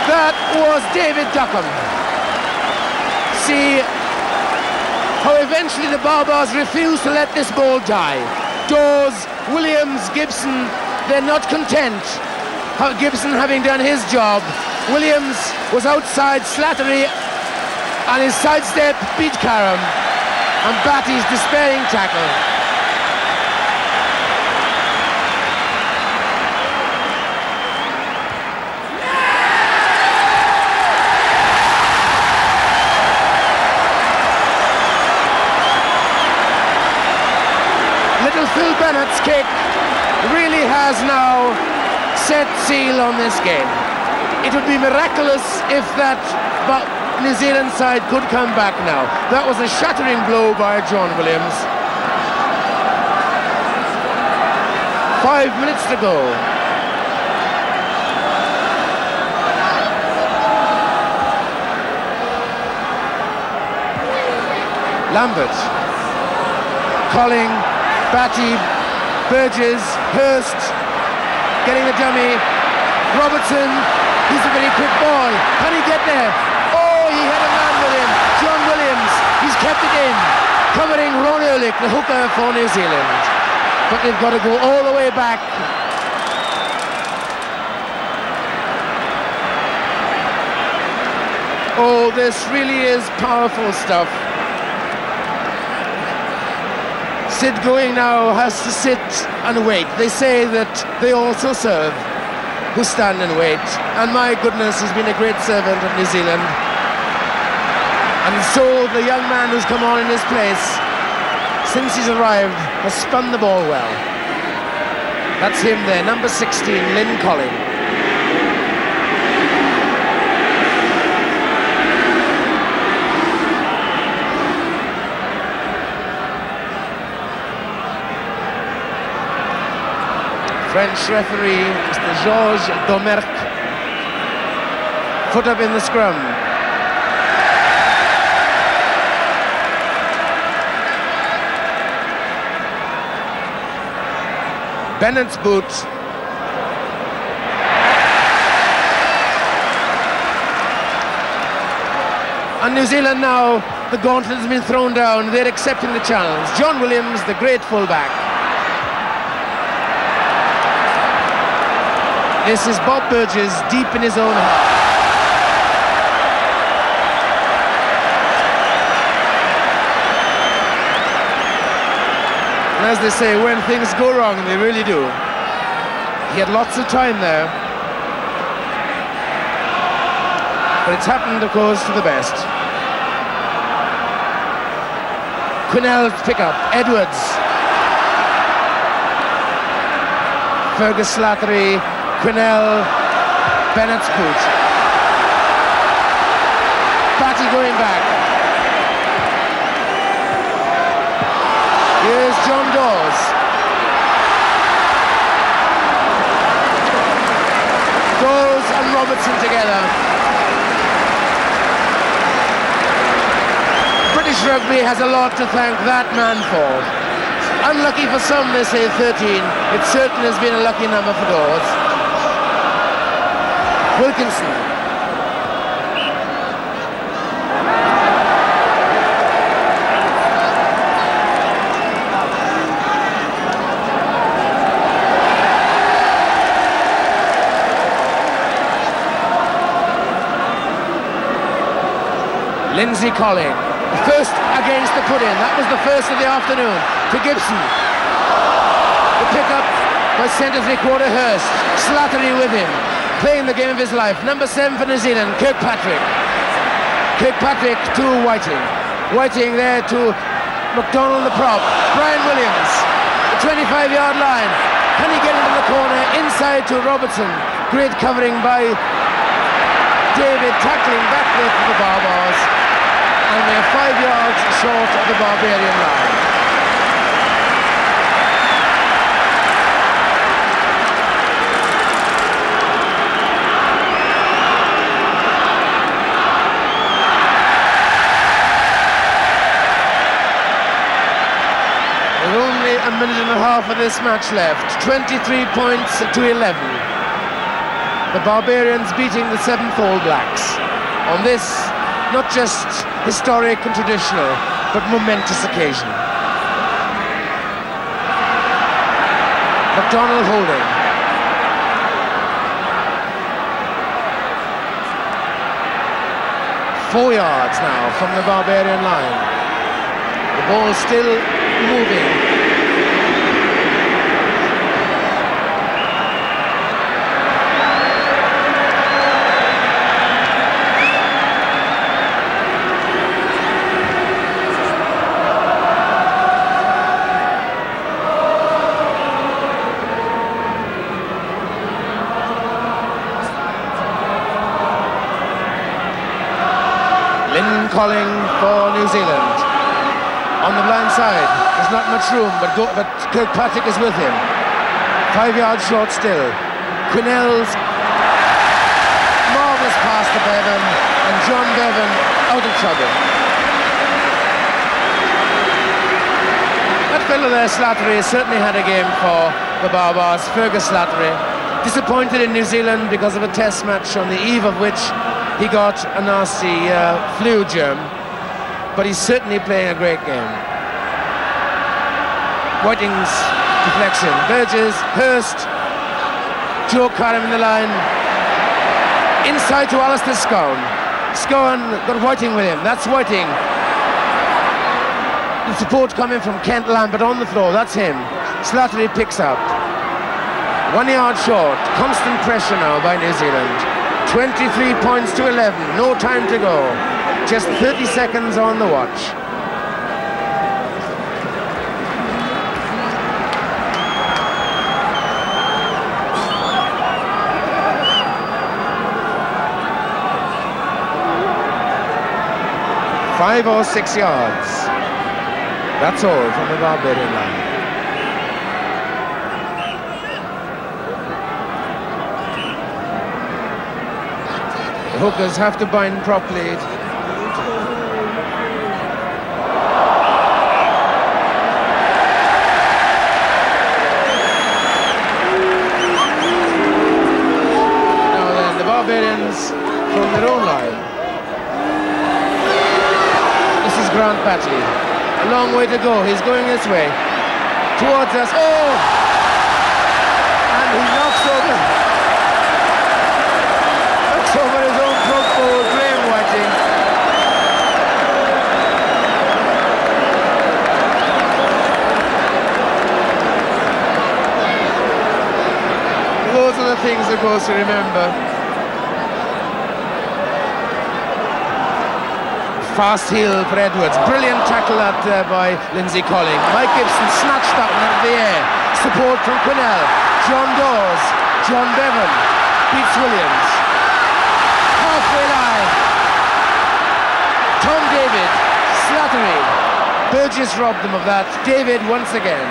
That was David Duckham. See how eventually the Barbars refuse to let this ball die. Dawes, Williams, Gibson, they're not content. Gibson having done his job. Williams was outside Slattery and his sidestep beat Karam. And Batty's despairing tackle. Phil Bennett's kick really has now set seal on this game. It would be miraculous if that New Zealand side could come back now. That was a shattering blow by John Williams. 5 minutes to go. Lambert. Colling. Batty, Burgess, Hurst, getting the dummy, Robertson, he's a very quick ball, can he get there? Oh, he had a man with him, John Williams, he's kept it in, covering Ron Ehrlich, the hooker for New Zealand. But they've got to go all the way back. Oh, this really is powerful stuff. Sid Going now has to sit and wait. They say that they also serve who stand and wait. And my goodness, he's been a great servant of New Zealand. And so the young man who's come on in his place, since he's arrived, has spun the ball well. That's him there, number 16, Lynn Colling. French referee, Mr. Georges Domergue. Foot up in the scrum. Bennett's boot. And New Zealand now the gauntlet has been thrown down. They're accepting the challenge. John Williams, the great fullback. This is Bob Burgess deep in his own half. And as they say, when things go wrong, they really do. He had lots of time there. But it's happened, of course, for the best. Quinnell's pick-up. Edwards. Fergus Slattery. Quinnell. Bennett's boot. Batty going back. Here's John Dawes. Dawes and Robertson together. British rugby has a lot to thank that man for. Unlucky for some, they say 13. It certainly has been a lucky number for Dawes. Wilkinson. Lindsay Colling, first against the put-in. That was the first of the afternoon to Gibson. The pick-up by centre three-quarter Hurst. Slattery with him, playing the game of his life. Number 7 for New Zealand, Kirkpatrick. Kirkpatrick to Whiting. Whiting there to McDonald the prop. Brian Williams, the 25-yard line. Can he get into the corner? Inside to Robertson. Great covering by David, tackling back there for the Barbars. And they're 5 yards short of the Barbarian line. With only a minute and a half of this match left, 23 points to 11. The Barbarians beating the 7th All Blacks on this not just historic and traditional, but momentous occasion. McDonald holding. Four yards now from the Barbarian line. The ball still moving. Colling for New Zealand. On the blind side, there's not much room, but Kirkpatrick is with him. 5 yards short still. Quinnell's marvellous pass to Bevan, and John Bevan out of trouble. That fellow there, Slattery, certainly had a game for the Barbars. Fergus Slattery, disappointed in New Zealand because of a test match on the eve of which he got a nasty flu germ, but he's certainly playing a great game. Whiting's deflection. Burgess, Hurst, Joe Karam in the line. Inside to Alistair Scowen. Scowen got Whiting with him. That's Whiting. The support coming from Kent Lambert on the floor. That's him. Slattery picks up. 1 yard short. Constant pressure now by New Zealand. 23 points to 11, no time to go. Just 30 seconds on the watch. Five or 6 yards. That's all from the Barbarian line. Hookers have to bind properly. Now then, the Barbarians from their own line. This is Grant Batty. A long way to go. He's going this way. Towards us. Oh! And he knocks over his own front forward, Graham Whiting. Those are the things, of course, to remember. Fast heel for Edwards. Brilliant tackle out there by Lindsay Colling. Mike Gibson snatched that one out of the air. Support from Quinnell. John Dawes. John Bevan beats Williams. Halfway line. Tom David. Slattery. Burgess robbed them of that. David once again.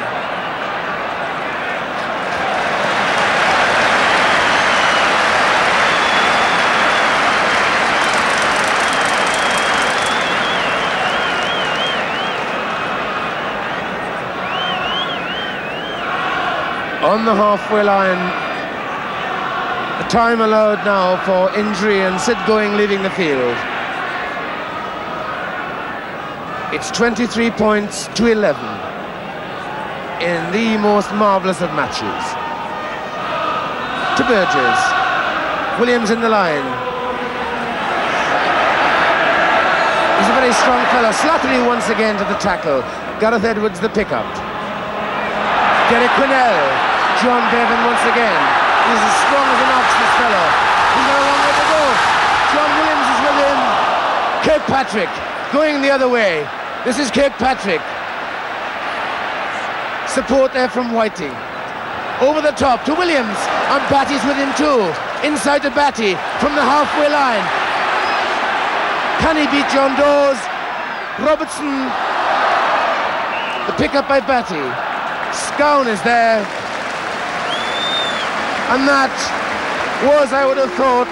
On the halfway line, the time allowed now for injury and Sid Going leaving the field. It's 23 points to 11 in the most marvellous of matches. To Burgess. Williams in the line. He's a very strong fellow. Slattery once again to the tackle. Gareth Edwards the pickup. Derek Quinnell. John Bevan once again. He's as strong as an ox, this fellow. He's got a long way to go. John Williams is with him. Kirkpatrick going the other way. This is Kirkpatrick. Support there from Whiting. Over the top to Williams. And Batty's with him too. Inside to Batty from the halfway line. Can he beat John Dawes? Robertson. The pickup by Batty. Scown is there. And that was, I would have thought,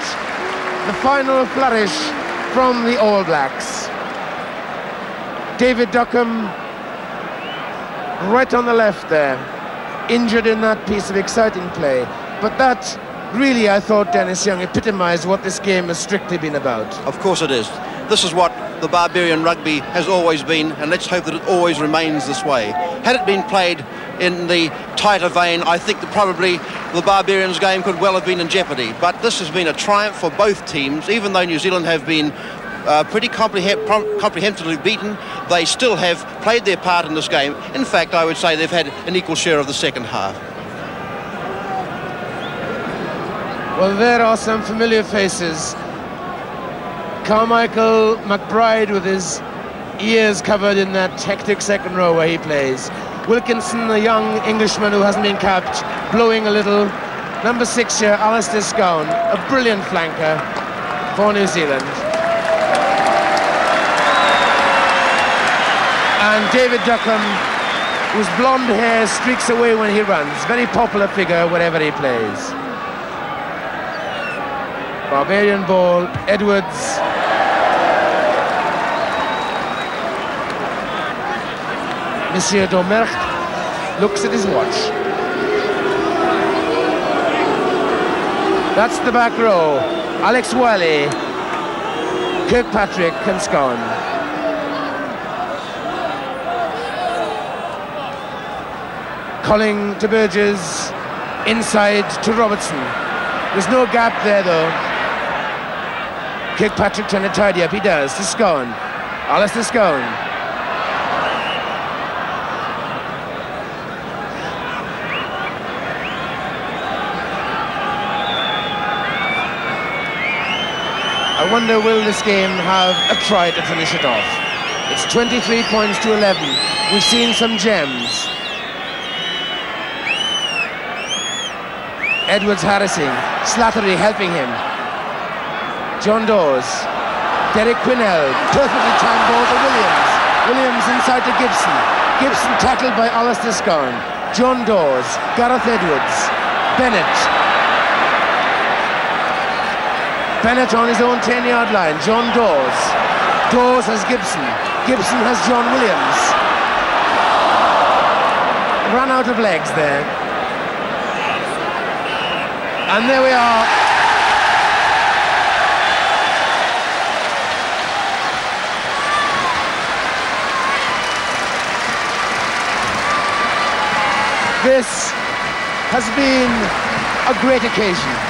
the final flourish from the All Blacks. David Duckham, right on the left there, injured in that piece of exciting play. But that really, I thought, Dennis Young, epitomised what this game has strictly been about. Of course it is. This is what the Barbarian rugby has always been, and let's hope that it always remains this way. Had it been played in the tighter vein, I think that probably the Barbarians game could well have been in jeopardy. But this has been a triumph for both teams. Even though New Zealand have been pretty comprehensively beaten, they still have played their part in this game. In fact, I would say they've had an equal share of the second half. Well, there are some familiar faces. Carmichael McBride with his ears covered in that hectic second row where he plays. Wilkinson, a young Englishman who hasn't been capped, blowing a little. Number 6 here, Alistair Scown, a brilliant flanker for New Zealand. And David Duckham, whose blonde hair streaks away when he runs. Very popular figure wherever he plays. Barbarian ball, Edwards. Monsieur Domergue looks at his watch. That's the back row. Alex Wiley, Kirkpatrick and Scown. Colling to Burgess, inside to Robertson. There's no gap there though. Kirkpatrick trying to tidy up, he does, to Scown. Alistair Scown. I wonder, will this game have a try to finish it off? It's 23 points to 11. We've seen some gems. Edwards harassing, Slattery helping him. John Dawes, Derek Quinnell, perfectly timed ball to Williams. Williams inside to Gibson. Gibson tackled by Alistair Scown. John Dawes, Gareth Edwards, Bennett. Bennett on his own 10-yard line. John Dawes. Dawes has Gibson. Gibson has John Williams. Run out of legs there. And there we are. This has been a great occasion.